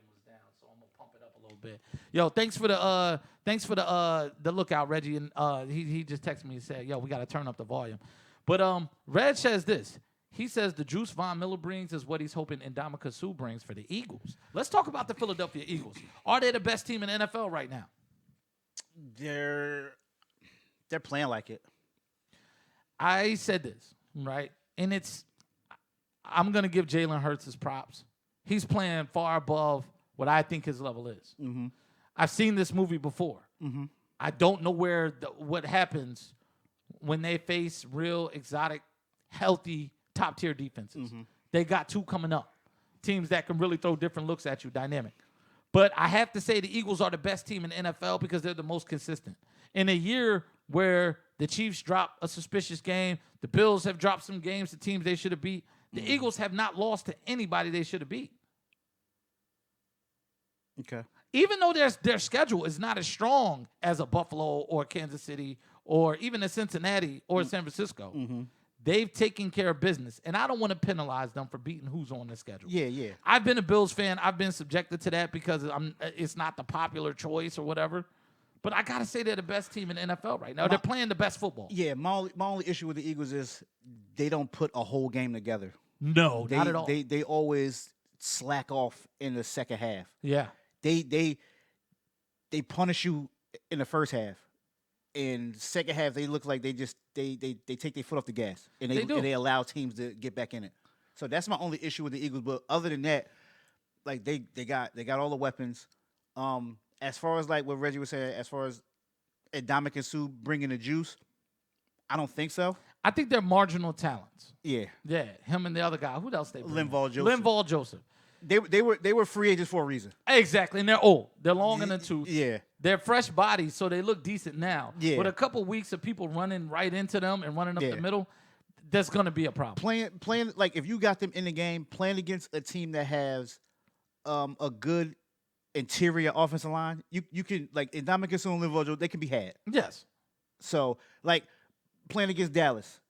was down, so I'm gonna pump it up a little bit. Yo, thanks for the lookout, Reggie. And he just texted me and said, yo, we gotta turn up the volume. But Reg says this. He says the juice Von Miller brings is what he's hoping Ndamukong Suh brings for the Eagles. Let's talk about the Philadelphia Eagles. Are they the best team in the NFL right now? They're playing like it. I said this, right? And I'm going to give Jalen Hurts his props. He's playing far above what I think his level is. Mm-hmm. I've seen this movie before. Mm-hmm. I don't know what happens when they face real, exotic, healthy, top-tier defenses. Mm-hmm. They got 2 coming up. Teams that can really throw different looks at you, dynamic. But I have to say the Eagles are the best team in the NFL because they're the most consistent. In a year where the Chiefs dropped a suspicious game, the Bills have dropped some games to teams they should have beat, the Eagles have not lost to anybody they should have beat. Okay. Even though their schedule is not as strong as a Buffalo or Kansas City or even a Cincinnati or San Francisco, they've taken care of business. And I don't want to penalize them for beating who's on the schedule. Yeah, yeah. I've been a Bills fan. I've been subjected to that because it's not the popular choice or whatever. But I got to say they're the best team in the NFL right now. They're playing the best football. Yeah, my only issue with the Eagles is they don't put a whole game together. No, not at all. They always slack off in the second half. Yeah. They punish you in the first half. In second half, they look like they take their foot off the gas and They do. and they allow teams to get back in it. So that's my only issue with the Eagles. But other than that, like they got all the weapons. As far as like what Reggie was saying, as far as Ndamukong Suh bringing the juice, I don't think so. I think they're marginal talents. Yeah, Yeah, him and the other guy. Who else they bring? Linval Joseph. Linval Joseph. They were free agents for a reason. Exactly, and they're old. They're long in the tooth. Yeah. They're fresh bodies, so they look decent now. Yeah. But a couple weeks of people running right into them and running up Yeah. the middle, that's going to be a problem. Playing like if you got them in the game, playing against a team that has a good interior offensive line, you can like Ndamukong Suh and Linval Joseph, they can be had. Yes. So like playing against Dallas,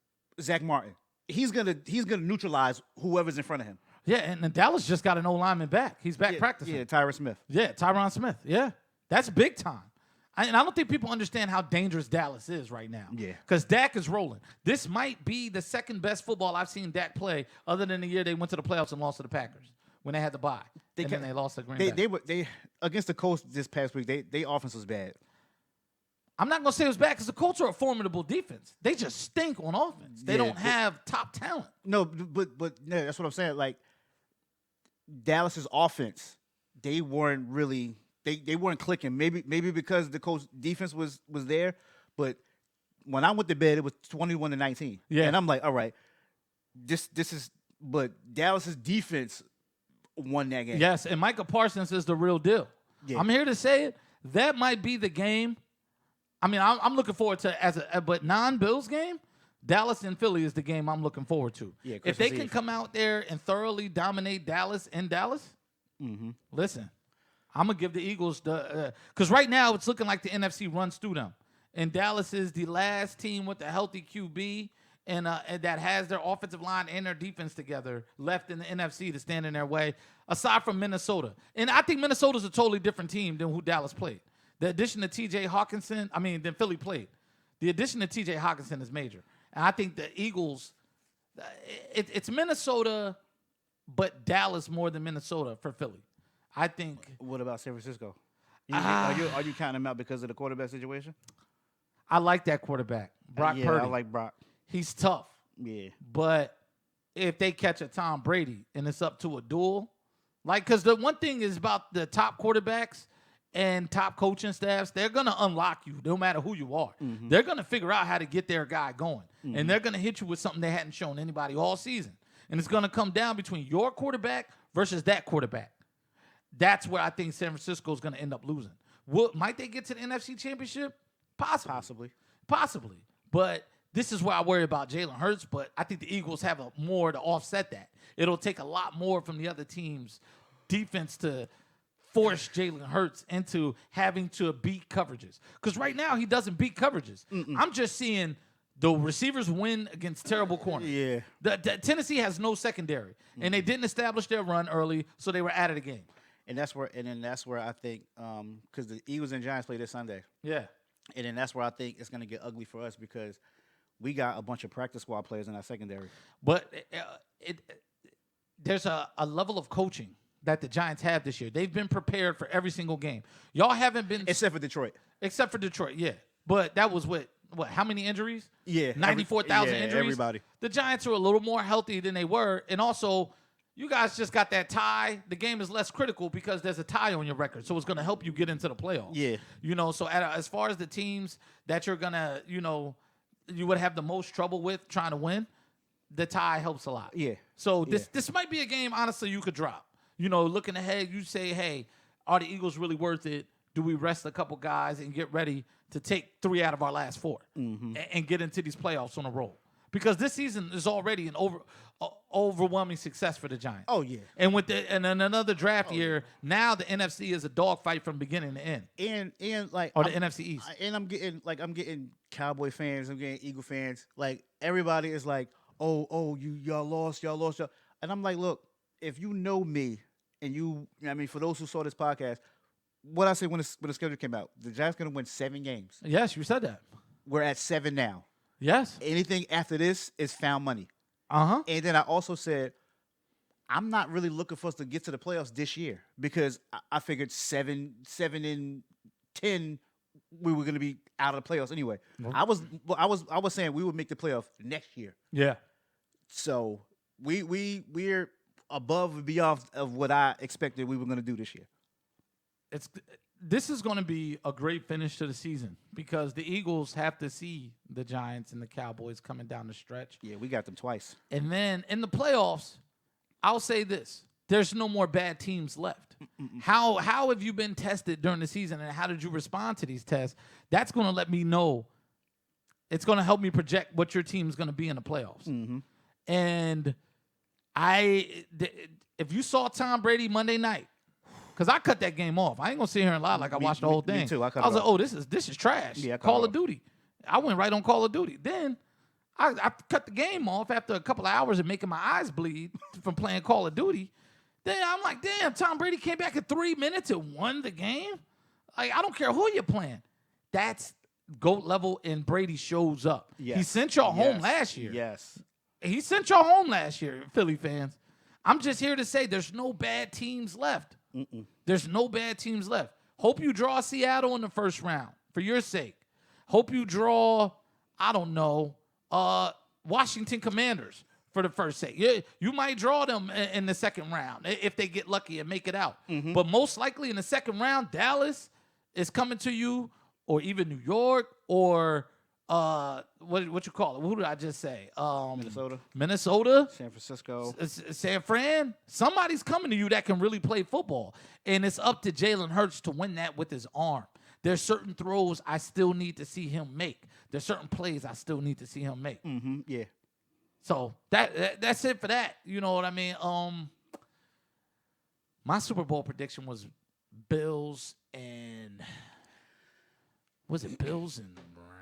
Zach Martin, he's gonna neutralize whoever's in front of him. Yeah, and Dallas just got an old lineman back. He's back practicing. Yeah, Tyron Smith. Yeah, Tyron Smith. Yeah, that's big time. And I don't think people understand how dangerous Dallas is right now. Yeah. Because Dak is rolling. This might be the second best football I've seen Dak play other than the year they went to the playoffs and lost to the Packers when they had the bye. Then they lost to Green Bay. They against the Colts this past week, they offense was bad. I'm not going to say it was bad because the Colts are a formidable defense. They just stink on offense. They don't have top talent. No, but no, that's what I'm saying. Like Dallas's offense, they weren't really they weren't clicking. Maybe because the Colts defense was there, but when I went to bed, it was 21-19. Yeah. And I'm like, all right, this is but Dallas's defense won that game. Yes, and Micah Parsons is the real deal. Yeah. I'm here to say it. That might be the game. I mean, I'm looking forward to but non-Bills game, Dallas and Philly is the game I'm looking forward to. Yeah, if they Christmas can Eve. come out there and thoroughly dominate Dallas in Dallas, listen, I'm gonna give the Eagles the because right now it's looking like the NFC runs through them, and Dallas is the last team with a healthy QB and that has their offensive line and their defense together left in the NFC to stand in their way. Aside from Minnesota, and I think Minnesota's a totally different team than who Dallas played. The addition of T.J. Hawkinson, than Philly played. The addition of T.J. Hawkinson is major. And I think the Eagles, it's Minnesota, but Dallas more than Minnesota for Philly. I think What about San Francisco? Are you counting them out because of the quarterback situation? I like that quarterback, Brock yeah, Purdy. I like Brock. He's tough. Yeah. But if they catch a Tom Brady and it's up to a duel, because the one thing is about the top quarterbacks and top coaching staffs, they're going to unlock you no matter who you are. They're going to figure out how to get their guy going. And they're going to hit you with something they hadn't shown anybody all season. And it's going to come down between your quarterback versus that quarterback. That's where I think San Francisco is going to end up losing. Might they get to the NFC Championship? Possibly. Possibly. Possibly. But This is where I worry about Jalen Hurts, but I think the Eagles have more to offset that. It'll take a lot more from the other team's defense to force Jalen Hurts into having to beat coverages. Because right now he doesn't beat coverages. I'm just seeing the receivers win against terrible corners. Yeah. The Tennessee has no secondary, and they didn't establish their run early, so they were out of the game. And that's where I think because the Eagles and Giants play this Sunday, Yeah. and then that's where I think it's going to get ugly for us because we got a bunch of practice squad players in our secondary. But there's a level of coaching that the Giants have this year. They've been prepared for every single game. Y'all haven't been Except for Detroit. except for Detroit, yeah. But that was what how many injuries? Yeah. 94,000 injuries. Everybody. The Giants are a little more healthy than they were, and also you guys just got that tie. The game is less critical because there's a tie on your record, so it's going to help you get into the playoffs. Yeah. So as far as the teams that you're going to, you would have the most trouble with trying to win, the tie helps a lot. Yeah. So this might be a game, honestly, you could drop. Looking ahead, you say, hey, are the Eagles really worth it? Do we rest a couple guys and get ready to take 3 out of our last 4 and get into these playoffs on a roll? Because this season is already an overwhelming success for the Giants. Oh, yeah. And in another draft year, now the NFC is a dogfight from beginning to end. And like Or the NFC East. And I'm getting Cowboy fans, I'm getting Eagle fans. Like everybody is like, oh, y'all lost. And I'm like, look, if you know me and for those who saw this podcast, what I said when the schedule came out, the Giants going to win 7 games. Yes, you said that. We're at 7 now. Yes. Anything after this is found money. Uh-huh. And then I also said, I'm not really looking for us to get to the playoffs this year because I figured 7 and 10 we were going to be out of the playoffs anyway. I was saying we would make the playoff next year. Yeah. So we're above and beyond of what I expected we were going to do this year. This is going to be a great finish to the season because the Eagles have to see the Giants and the Cowboys coming down the stretch. Yeah, we got them twice. And then in the playoffs, I'll say this. There's no more bad teams left. How have you been tested during the season, and how did you respond to these tests? That's going to let me know. It's going to help me project what your team is going to be in the playoffs. And if you saw Tom Brady Monday night, because I cut that game off. I ain't going to sit here and lie like I watched the whole thing. Me too. I was like, oh, this is trash. Yeah, Call of Duty. I went right on Call of Duty. Then I cut the game off after a couple of hours of making my eyes bleed from playing Call of Duty. Then I'm like, damn, Tom Brady came back in 3 minutes and won the game? Like, I don't care who you're playing. That's GOAT level, and Brady shows up. Yes. He sent y'all home last year. Yes. He sent y'all home last year, Philly fans. I'm just here to say there's no bad teams left. There's no bad teams left. Hope you draw Seattle in the first round for your sake. Hope you draw, I don't know, Washington Commanders for the first sake. You might draw them in the second round if they get lucky and make it out. But most likely in the second round, Dallas is coming to you, or even New York, or what you call it? Who did I just say? Minnesota. San Francisco. San Fran. Somebody's coming to you that can really play football. And it's up to Jalen Hurts to win that with his arm. There's certain throws I still need to see him make. There's certain plays I still need to see him make. Yeah. So that's it for that. You know what I mean? My Super Bowl prediction was Bills and was it Bills and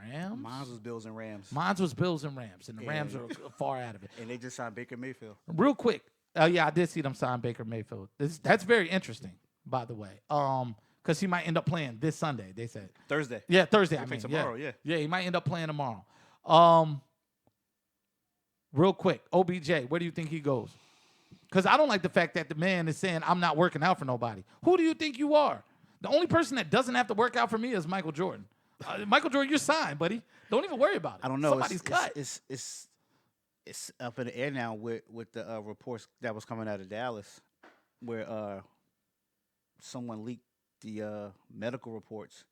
Rams? Mine was Bills and Rams. Mine was Bills and Rams, and the Rams are far out of it. And they just signed Baker Mayfield. Real quick. Yeah, I did see them sign Baker Mayfield. That's very interesting, by the way. Because he might end up playing this Sunday, they said. Thursday. Yeah, Thursday. Tomorrow, yeah. Yeah, he might end up playing tomorrow. Real quick, OBJ, where do you think he goes? Because I don't like the fact that the man is saying, I'm not working out for nobody. Who do you think you are? The only person that doesn't have to work out for me is Michael Jordan. Michael Jordan, you're signed, buddy. Don't even worry about it. I don't know. Somebody's cut. It's up in the air now with the reports that was coming out of Dallas, where someone leaked the medical reports,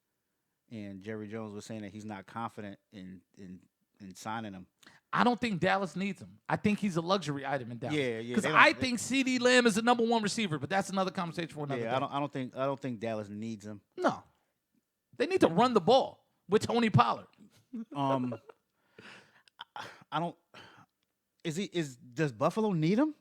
and Jerry Jones was saying that he's not confident in signing him. I don't think Dallas needs him. I think he's a luxury item in Dallas. Yeah. Because I think CeeDee Lamb is the number 1 receiver, but that's another conversation for another day. I don't think Dallas needs him. No. They need to run the ball with Tony Pollard. I don't. Does Buffalo need him?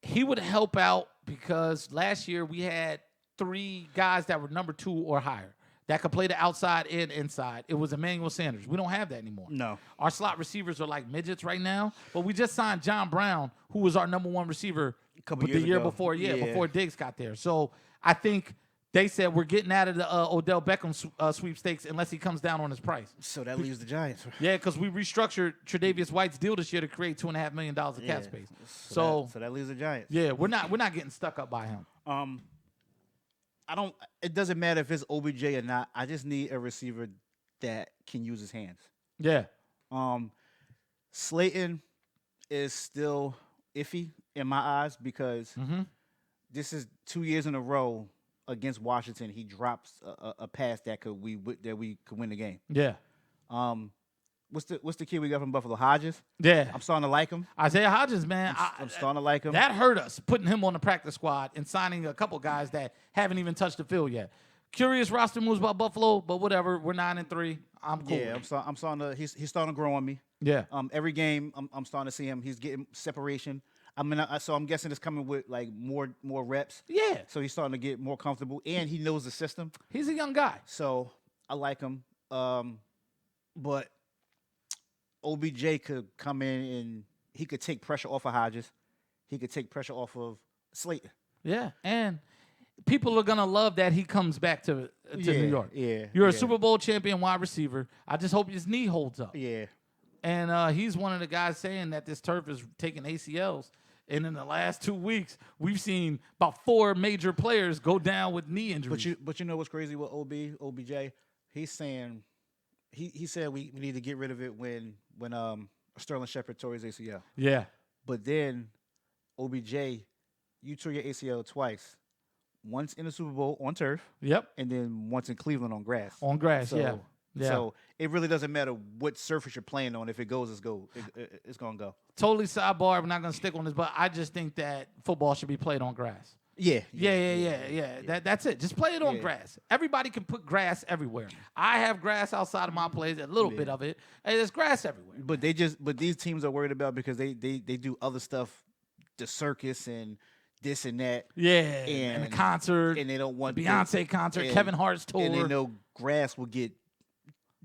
He would help out because last year we had 3 guys that were number 2 or higher that could play the outside and inside. It was Emmanuel Sanders. We don't have that anymore. No. Our slot receivers are like midgets right now, but we just signed John Brown, who was our number 1 receiver Couple the years year ago. before, Yeah. before Diggs got there. So I think they said we're getting out of the Odell Beckham sweepstakes unless he comes down on his price. So that leaves the Giants. Yeah, because we restructured Tre'Davious White's deal this year to create $2.5 million of cap Yeah. space. So that leaves the Giants. Yeah, we're not getting stuck up by him. I don't. It doesn't matter if it's OBJ or not. I just need a receiver that can use his hands. Yeah. Slayton is still iffy in my eyes because this is 2 years in a row against Washington. He drops a pass that we could win the game. Yeah. What's the kid we got from Buffalo? Hodges. Yeah. I'm starting to like him. Isaiah Hodgins, man. I'm starting to like him. That hurt us, putting him on the practice squad and signing a couple guys that haven't even touched the field yet. Curious roster moves by Buffalo, but whatever. We're 9-3. I'm cool. Yeah, I'm starting to. He's starting to grow on me. Yeah. Every game I'm starting to see him. He's getting separation. I mean, so I'm guessing it's coming with like more reps. Yeah. So he's starting to get more comfortable, and he knows the system. He's a young guy. So I like him. But OBJ could come in and he could take pressure off of Hodges. He could take pressure off of Slayton. Yeah. And people are going to love that he comes back to New York. Yeah. You're a yeah, Super Bowl champion wide receiver. I just hope his knee holds up. Yeah. And he's one of the guys saying that this turf is taking ACLs. And in the last 2 weeks, we've seen about 4 major players go down with knee injuries. But you know what's crazy with OBJ? He's saying he said we need to get rid of it when Sterling Shepard tore his ACL. Yeah. But then OBJ, you tore your ACL twice. Once in the Super Bowl on turf, Yep. and then once in Cleveland on grass. On grass, So- yeah. Yeah. So it really doesn't matter what surface you're playing on. If it goes, it's going to go. Totally sidebar. We're not going to stick on this, but I just think that football should be played on grass. Yeah. Yeah. That's it. Just play it on Yeah. grass. Everybody can put grass everywhere. I have grass outside of my place, a little bit of it, and there's grass everywhere. But these teams are worried about because they do other stuff, the circus and this and that. Yeah, and the concert, and they don't want Beyonce concert, and- Kevin Hart's tour. and they know grass will get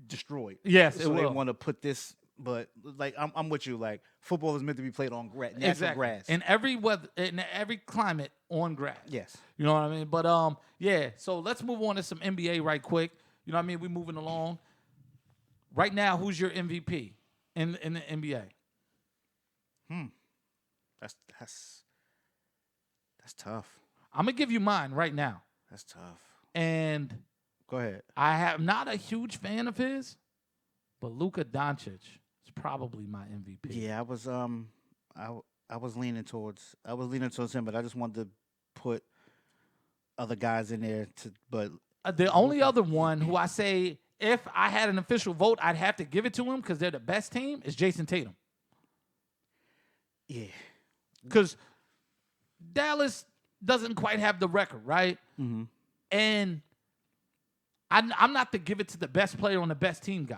destroyed. Yes, it so they will. want to put this. But like I'm with you. Like football is meant to be played on natural Exactly. grass. In every weather, in every climate, on grass. Yes. You know what I mean? But yeah. So let's move on to some NBA right quick. You know what I mean? We're moving along. Right now, who's your MVP in the NBA? That's tough. I'm gonna give you mine right now. That's tough. And Go ahead. I am not a huge fan of his, but Luka Doncic is probably my MVP. Yeah, I was leaning towards him, but I just wanted to put other guys in there but The only other one who I say, if I had an official vote, I'd have to give it to him because they're the best team, is Jason Tatum. yeah. Because Dallas doesn't quite have the record, right? Mm-hmm. And I'm not the give it to the best player on the best team guy.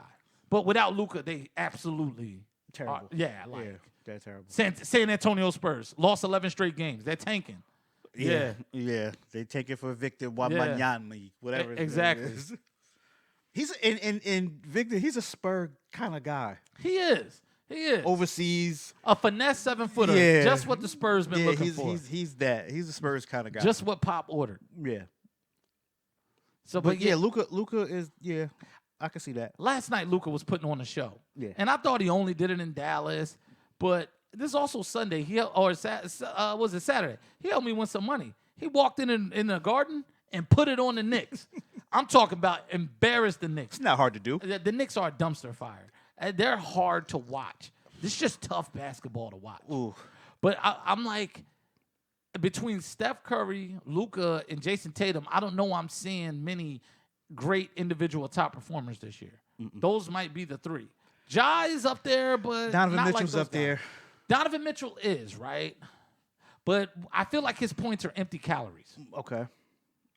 But without Luka, they absolutely Terrible. yeah, like Yeah, that's terrible. San Antonio Spurs lost 11 straight games. They're tanking. Yeah. They take it for Victor Wembanyama, whatever. his name Exactly. is. He's in Victor. He's a Spur kind of guy. He is. Overseas. A finesse 7-footer. Yeah. Just what the Spurs been looking he's, for. He's that. He's a Spurs kind of guy. Just what Pop ordered. yeah. So, But yeah, Luka is I can see that. last night Luka was putting on a show. Yeah. And I thought he only did it in Dallas, but this is also Sunday. Was it Saturday? He helped me win some money. He walked in the garden and put it on the Knicks. I'm talking about embarrass the Knicks. It's not hard to do. The Knicks are a dumpster fire. They're hard to watch. It's just tough basketball to watch. Ooh. But I'm like, between Steph Curry, Luka, and Jason Tatum, I don't know I'm seeing many great individual top performers this year. Those might be the 3. Ja is up there, but Donovan not Mitchell's like those up there. guys. Donovan Mitchell is, right? But I feel like his points are empty calories. Okay.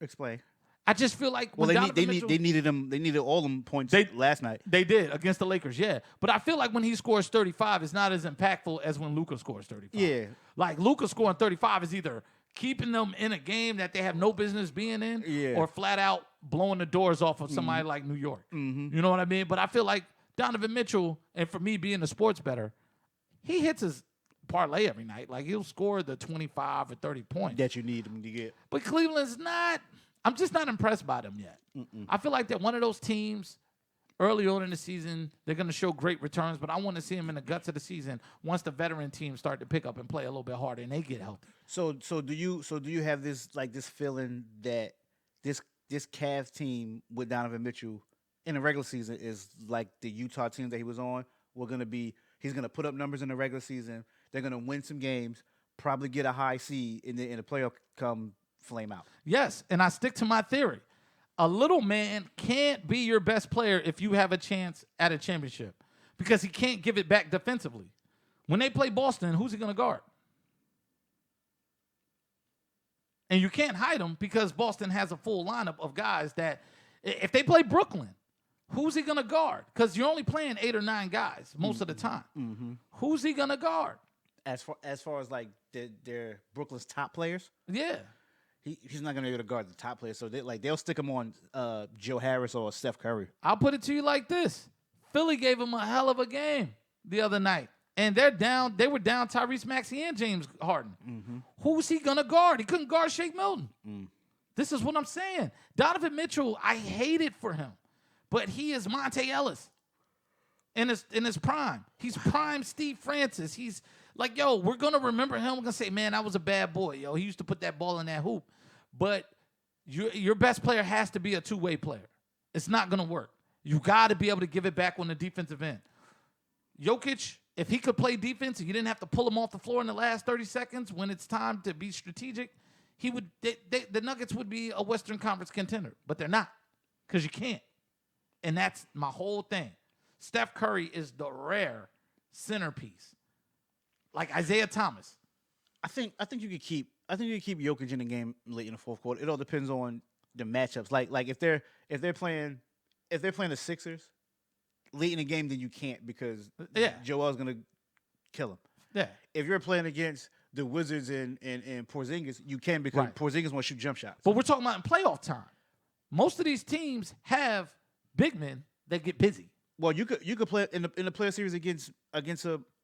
Explain. I just feel like Well, when they needed them. They needed all them points last night. They did against the Lakers, yeah. But I feel like when he scores 35, it's not as impactful as when Luka scores 35. Yeah. Like Luka scoring 35 is either keeping them in a game that they have no business being in, Yeah. or flat out blowing the doors off of somebody like New York. You know what I mean? But I feel like Donovan Mitchell, and for me being a sports bettor, he hits his parlay every night. Like he'll score the 25 or 30 points. That you need them to get. But Cleveland's not. I'm just not impressed by them yet. I feel like they're one of those teams early on in the season, they're going to show great returns, but I want to see them in the guts of the season once the veteran teams start to pick up and play a little bit harder and they get healthy. So do you have this feeling that this Cavs team with Donovan Mitchell in the regular season is like the Utah team that he was on? He's gonna put up numbers in the regular season. They're gonna win some games, probably get a high seed in the playoff come flame out. Yes, and I stick to my theory. A little man can't be your best player if you have a chance at a championship because he can't give it back defensively. When they play Boston, who's he going to guard? And you can't hide him because Boston has a full lineup of guys that if they play Brooklyn, who's he going to guard? Because you're only playing 8 or 9 guys most of the time. Who's he going to guard? As far as like their Brooklyn's top players, Yeah. He's not gonna be able to guard the top players, so they'll stick him on Joe Harris or Steph Curry. I'll put it to you like this. Philly gave him a hell of a game the other night. And they're down. They were down Tyrese Maxey and James Harden. Who's he going to guard? He couldn't guard Shake Milton. This is what I'm saying. Donovan Mitchell, I hate it for him. But he is Monte Ellis in his prime. He's prime Steve Francis. He's like, yo, we're going to remember him. We're going to say, man, that was a bad boy. Yo, he used to put that ball in that hoop. But your best player has to be a two-way player. It's not going to work. You got to be able to give it back on the defensive end. Jokic, if he could play defense and you didn't have to pull him off the floor in the last 30 seconds when it's time to be strategic, the Nuggets would be a Western Conference contender. But they're not because you can't. And that's my whole thing. Steph Curry is the rare centerpiece. Like Isaiah Thomas. I think you could keep Jokic in the game late in the fourth quarter. It all depends on the matchups. Like if they're playing the Sixers late in the game, then you can't because Joel's gonna kill him. Yeah. If you're playing against the Wizards and Porzingis, you can because Porzingis want to shoot jump shots. But we're talking about in playoff time. Most of these teams have big men that get busy. Well, you could play in the playoff series against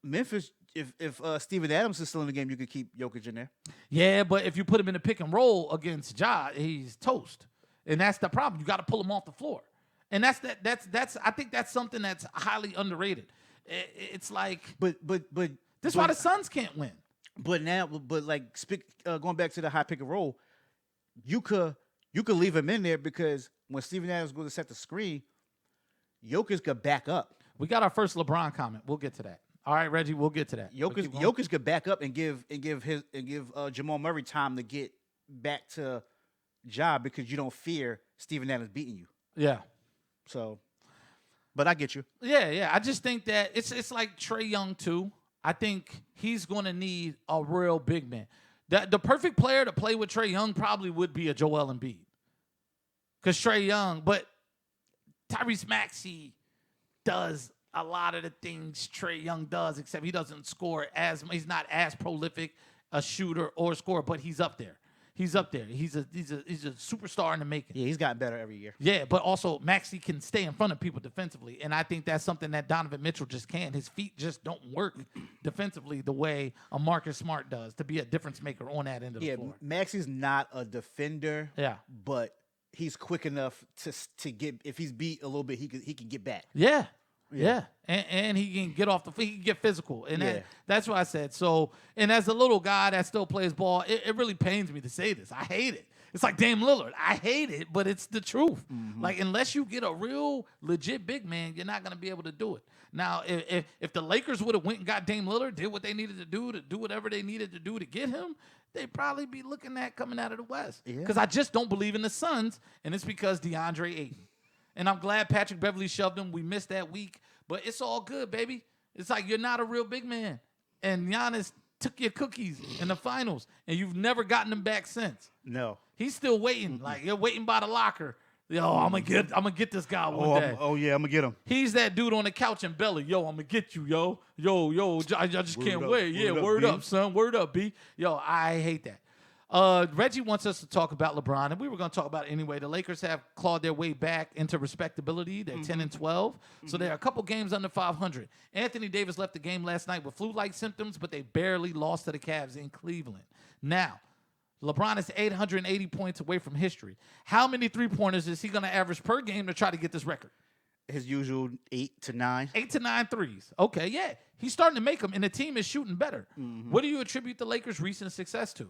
Memphis. If Steven Adams is still in the game, you could keep Jokic in there. Yeah, but if you put him in a pick and roll against Ja, he's toast, and that's the problem. You got to pull him off the floor, and that's I think that's something that's highly underrated. It's like, but this is why the Suns can't win. But going back to the high pick and roll, you could leave him in there because when Steven Adams goes to set the screen, Jokic could back up. We got our first LeBron comment. We'll get to that. All right, Reggie, we'll get to that. Jokic could back up and give Jamal Murray time to get back to Ja because you don't fear Steven Adams beating you. Yeah. So, but I get you. Yeah. I just think that it's like Trae Young too. I think he's going to need a real big man. The perfect player to play with Trae Young probably would be a Joel Embiid. Because Trae Young, but Tyrese Maxey does a lot of the things Trae Young does, except he doesn't score he's not as prolific a shooter or scorer, but he's up there. He's up there. He's a superstar in the making. Yeah, he's gotten better every year. Yeah, but also Maxey can stay in front of people defensively, and I think that's something that Donovan Mitchell just can't. His feet just don't work defensively the way a Marcus Smart does to be a difference maker on that end of the floor. Maxey's not a defender. Yeah, but he's quick enough to get, if he's beat a little bit, he can get back. Yeah. And he can get off the he can get physical. And that's what I said. So, and as a little guy that still plays ball, it really pains me to say this. I hate it. It's like Dame Lillard. I hate it, but it's the truth. Like, unless you get a real legit big man, you're not going to be able to do it. Now, if the Lakers would have went and got Dame Lillard, did what they needed to do whatever they needed to do to get him, they'd probably be looking at coming out of the West. Because I just don't believe in the Suns, and it's because DeAndre Ayton. And I'm glad Patrick Beverley shoved him. We missed that week. But it's all good, baby. It's like you're not a real big man. And Giannis took your cookies in the finals, and you've never gotten them back since. No. He's still waiting. Like, you're waiting by the locker. Yo, I'm gonna get this guy one day. Yeah, I'm gonna get him. He's that dude on the couch in Belly. Yo, I'm gonna get you, yo. I just can't up, wait. Yeah, word B. up, son. Word up, B. Yo, I hate that. Reggie wants us to talk about LeBron, and we were going to talk about it anyway. The Lakers have clawed their way back into respectability. They're 10 and 12, so they're a couple games under 500. Anthony Davis left the game last night with flu-like symptoms, but they barely lost to the Cavs in Cleveland. Now, LeBron is 880 points away from history. How many three-pointers is he going to average per game to try to get this record? His usual 8 to 9. 8 to 9 threes. Okay, yeah. He's starting to make them, and the team is shooting better. What do you attribute the Lakers' recent success to?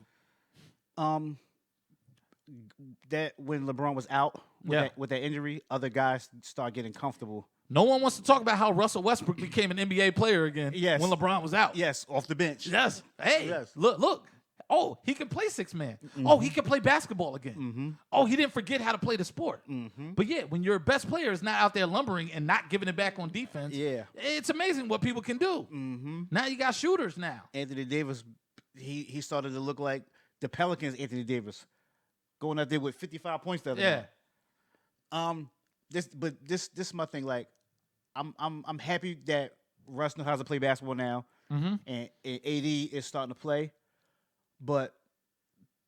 That when LeBron was out Yeah. with that injury, other guys start getting comfortable. No one wants to talk about how Russell Westbrook became an NBA player again Yes. when LeBron was out. Yes, off the bench. Yes. Hey, Yes. look. Oh, he can play six man. Oh, he can play basketball again. Oh, he didn't forget how to play the sport. But yeah, when your best player is not out there lumbering and not giving it back on defense, Yeah. it's amazing what people can do. Now you got shooters now. Anthony Davis, he started to look like the Pelicans. Anthony Davis going out there with 55 points the other night. This is my thing. Like, I'm happy that Russ knows how to play basketball now, and AD is starting to play. But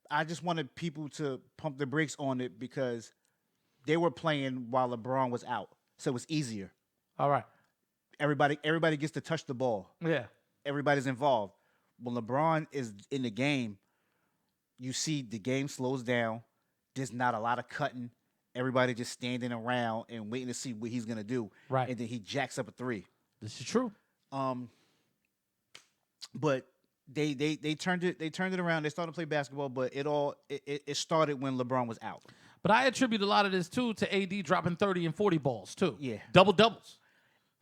I just wanted people to pump the brakes on it because they were playing while LeBron was out, so it's easier. All right. Everybody gets to touch the ball. Yeah. Everybody's involved. When LeBron is in the game, you see the game slows down. There's not a lot of cutting. Everybody just standing around and waiting to see what he's gonna do. Right. And then he jacks up a three. This is true. But they turned it around. They started to play basketball, but it started when LeBron was out. But I attribute a lot of this, too, to AD dropping 30 and 40 balls, too. Yeah. Double-doubles.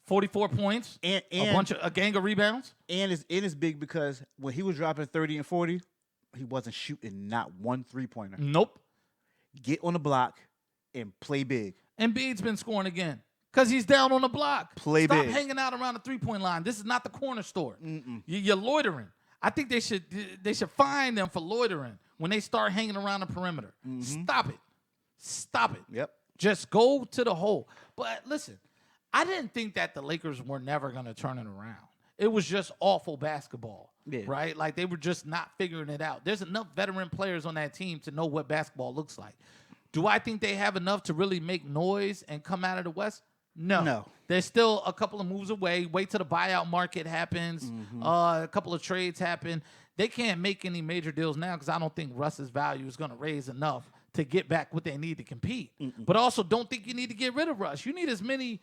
44 points. And a gang of rebounds. And it's big because when he was dropping 30 and 40, he wasn't shooting not one three-pointer. Nope. Get on the block and play big. Embiid's been scoring again because he's down on the block. Play Stop big. hanging out around the three-point line. This is not the corner store. You're loitering. I think they should fine them for loitering when they start hanging around the perimeter. Stop it. Yep. Just go to the hole. But listen, I didn't think that the Lakers were never going to turn it around. It was just awful basketball, right? Like, they were just not figuring it out. There's enough veteran players on that team to know what basketball looks like. Do I think they have enough to really make noise and come out of the West? No. They're still a couple of moves away. Wait till the buyout market happens. A couple of trades happen. They can't make any major deals now because I don't think Russ's value is going to raise enough to get back what they need to compete. But also don't think you need to get rid of Russ. You need as many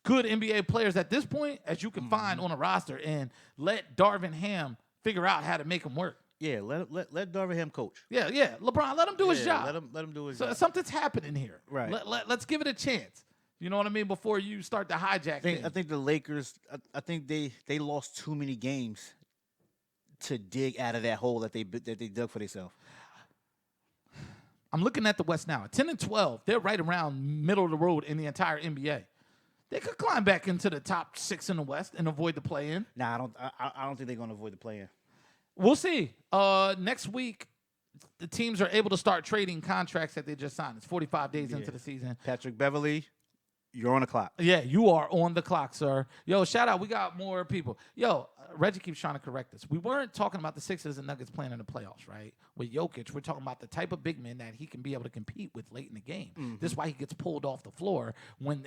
good NBA players at this point as you can find on a roster and let Darvin Ham figure out how to make them work. Yeah, let Darvin Ham coach. Yeah. LeBron, let him do his job. Let him do his job. Something's happening here. Right. Let's give it a chance. You know what I mean? Before you start to hijack things. I think the Lakers, I think they lost too many games to dig out of that hole that they dug for themselves. I'm looking at the West now. 10 and 12, they're right around middle of the road in the entire NBA. They could climb back into the top 6 in the West and avoid the play-in. Nah, I don't think they're going to avoid the play-in. We'll see. Next week, the teams are able to start trading contracts that they just signed. It's 45 days into the season. Patrick Beverley, you're on the clock. Yeah, you are on the clock, sir. Yo, shout out. We got more people. Yo, Reggie keeps trying to correct us. We weren't talking about the Sixers and Nuggets playing in the playoffs, right? With Jokic, we're talking about the type of big man that he can be able to compete with late in the game. This is why he gets pulled off the floor when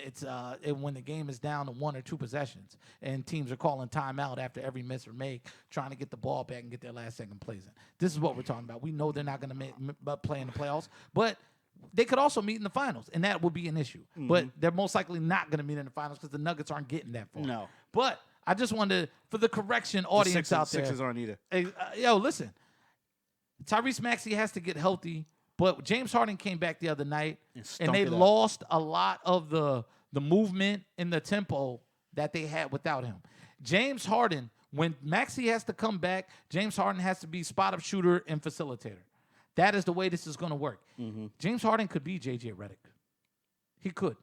when the game is down to 1 or 2 possessions and teams are calling timeout after every miss or make, trying to get the ball back and get their last second plays in. This is what we're talking about. We know they're not going to play in the playoffs, but they could also meet in the finals, and that would be an issue. But they're most likely not going to meet in the finals because the Nuggets aren't getting that far. No. But I just wanted to, for the correction audience out there. Sixers aren't either. Hey, yo, listen. Tyrese Maxey has to get healthy, but James Harden came back the other night, and they lost a lot of the movement and the tempo that they had without him. James Harden, when Maxey has to come back, James Harden has to be spot-up shooter and facilitator. That is the way this is going to work. James Harden could be J.J. Redick. He could.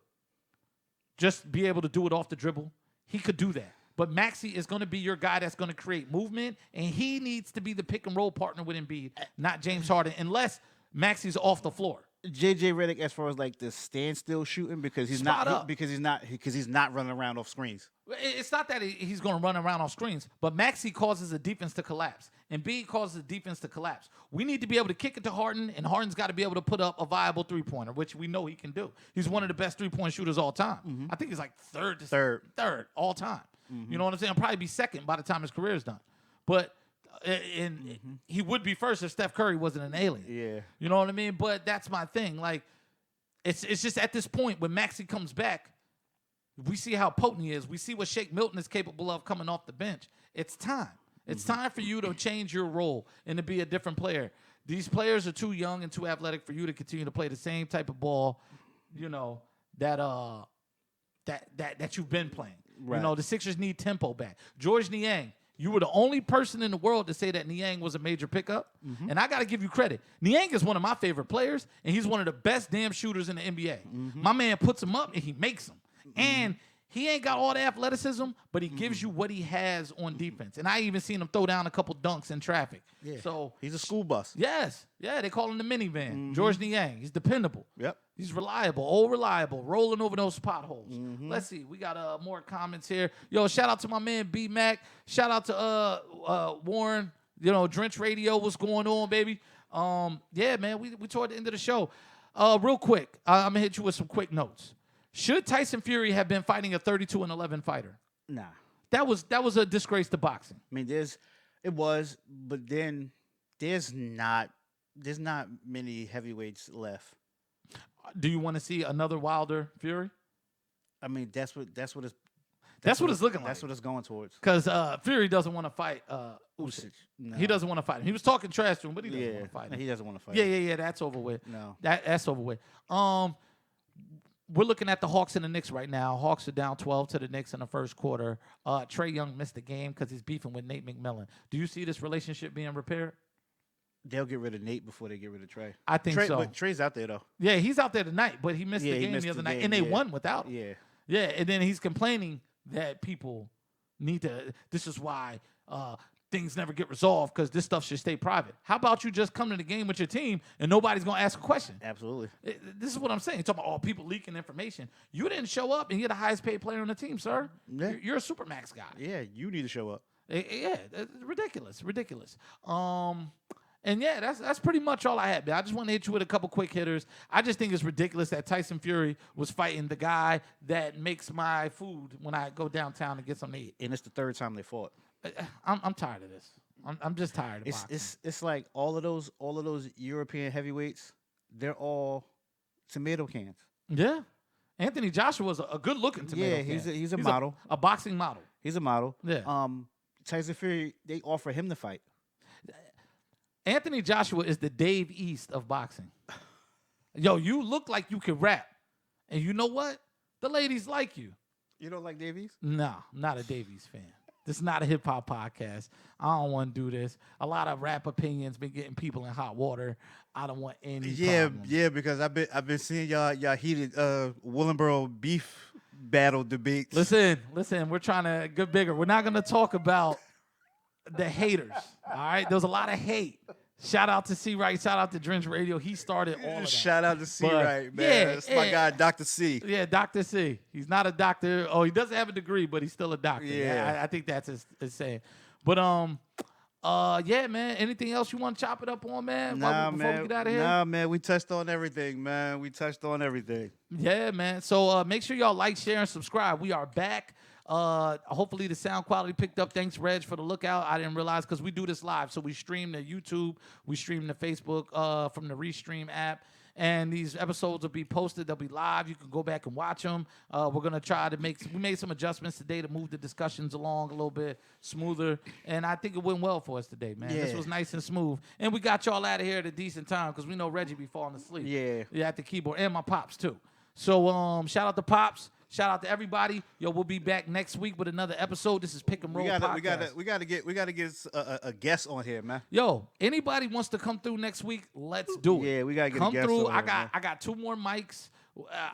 Just be able to do it off the dribble. He could do that. But Maxey is going to be your guy that's going to create movement, and he needs to be the pick and roll partner with Embiid, not James Harden, unless Maxey's off the floor. JJ Redick, as far as like the standstill shooting, because he's Spot not up. because he's not running around off screens. It's not that he's going to run around on screens, but Maxey causes a defense to collapse. Embiid causes a defense to collapse. We need to be able to kick it to Harden, and Harden's got to be able to put up a viable three-pointer, which we know he can do. He's one of the best three-point shooters all time. I think he's like third all time. You know what I'm saying? He'll probably be second by the time his career is done. But he would be first if Steph Curry wasn't an alien. Yeah. You know what I mean? But that's my thing. Like, it's just at this point when Maxey comes back, we see how potent he is. We see what Shake Milton is capable of coming off the bench. It's time. It's time for you to change your role and to be a different player. These players are too young and too athletic for you to continue to play the same type of ball, you know, that you've been playing. Right. You know, the Sixers need tempo back. George Niang, you were the only person in the world to say that Niang was a major pickup. And I got to give you credit. Niang is one of my favorite players, and he's one of the best damn shooters in the NBA. My man puts him up, and he makes them. And he ain't got all the athleticism, but he gives you what he has on defense. And I even seen him throw down a couple dunks in traffic. Yeah. So He's a school bus. yes. Yeah, they call him the minivan. George Niang. He's dependable. Yep. He's reliable, rolling over those potholes. Let's see. We got more comments here. Yo, shout out to my man B-Mac. Shout out to Warren. You know, Drench Radio. What's going on, baby? Yeah, man, we toward the end of the show. Real quick, I'm going to hit you with some quick notes. Should Tyson Fury have been fighting a 32-11 fighter? Nah. That was a disgrace to boxing. I mean, but then there's not many heavyweights left. Do you want to see another Wilder Fury? I mean, that's what it's That's what it's looking like. That's what it's going towards. Because Fury doesn't want to fight Usyk. No. He doesn't want to fight him. He was talking trash to him, but he doesn't want to fight him. He doesn't want to fight. Yeah. That's over with. No. That's over with. We're looking at the Hawks and the Knicks right now. Hawks are down 12 to the Knicks in the first quarter. Trae Young missed the game because he's beefing with Nate McMillan. Do you see this relationship being repaired? They'll get rid of Nate before they get rid of Trae. I think so. But Trae's out there though. Yeah, he's out there tonight, but he missed the he game missed the other the night, game, and they yeah. won without him. Yeah. Yeah, and then he's complaining that people need to. This is why things never get resolved because this stuff should stay private. How about you just come to the game with your team and nobody's gonna ask a question? Absolutely. This is what I'm saying. You're talking about people leaking information. You didn't show up, and you're the highest paid player on the team, sir. Yeah. You're a supermax guy. Yeah, you need to show up. Yeah, it's ridiculous. And yeah, that's pretty much all I had, man. I just want to hit you with a couple quick hitters. I just think it's ridiculous that Tyson Fury was fighting the guy that makes my food when I go downtown to get something to eat. And it's the third time they fought. I'm tired of this. I'm just tired of boxing. It's like all of those European heavyweights, they're all tomato cans. Yeah. Anthony Joshua was a good looking tomato can. He's a model. A boxing model. He's a model. Yeah. Tyson Fury, they offer him to fight. Anthony Joshua is the Dave East of boxing. Yo, you look like you can rap. And you know what? The ladies like you. You don't like Davies? No, I'm not a Davies fan. This is not a hip-hop podcast. I don't want to do this. A lot of rap opinions been getting people in hot water. I don't want any problems. Yeah, because I've been seeing y'all heated Willenboro beef battle debates. Listen, we're trying to get bigger. We're not going to talk about the haters, all right? There's a lot of hate. Shout out to C. Wright. Shout out to Drench Radio. He started all of that. Shout out to C. But, Wright, man. yeah, That's my guy, Dr. C. Yeah, Dr. C. He's not a doctor. Oh, he doesn't have a degree, but he's still a doctor. Yeah. I think that's his saying. But yeah, man. Anything else you want to chop it up on, man? Before we get out of here? Nah, man. We touched on everything, man. Yeah, man. So make sure y'all like, share, and subscribe. We are back. Hopefully the sound quality picked up. Thanks, Reg, for the lookout. I didn't realize because we do this live. So we stream to YouTube. We stream to Facebook from the Restream app. And these episodes will be posted. They'll be live. You can go back and watch them. We're going to try to we made some adjustments today to move the discussions along a little bit smoother. And I think it went well for us today, man. Yeah. This was nice and smooth. And we got y'all out of here at a decent time because we know Reggie be falling asleep. Yeah. At the keyboard. And my Pops, too. So shout out to Pops. Shout out to everybody. Yo, we'll be back next week with another episode. This is Pick and Roll Podcast. We gotta get a guest on here, man. Yo, anybody wants to come through next week? Let's do it. Yeah, we gotta get come a guest through. on here, man. I got 2 more mics.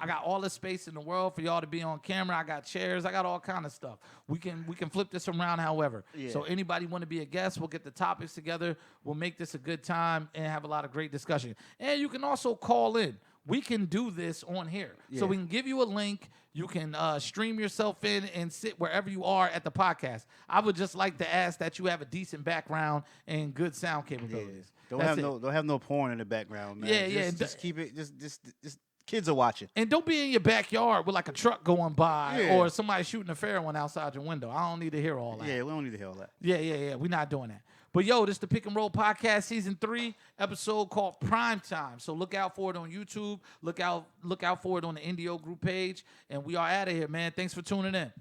I got all the space in the world for y'all to be on camera. I got chairs. I got all kind of stuff. We can flip this around however. Yeah. So anybody want to be a guest, we'll get the topics together. We'll make this a good time and have a lot of great discussion. And you can also call in. We can do this on here. So Yeah. we can give you a link. You can stream yourself in and sit wherever you are at the podcast. I would just like to ask that you have a decent background and good sound capabilities. Don't That's have no porn in the background, man. Yeah, yeah, Just keep it. Just kids are watching. And don't be in your backyard with like a truck going by Yeah. or somebody shooting a fair one outside your window. I don't need to hear all that. Yeah, we don't need to hear all that. Yeah. We're not doing that. But yo, this is the Pick and Roll Podcast Season 3 episode called Prime Time. So look out for it on YouTube. Look out for it on the Indio Group page. And we are out of here, man. Thanks for tuning in.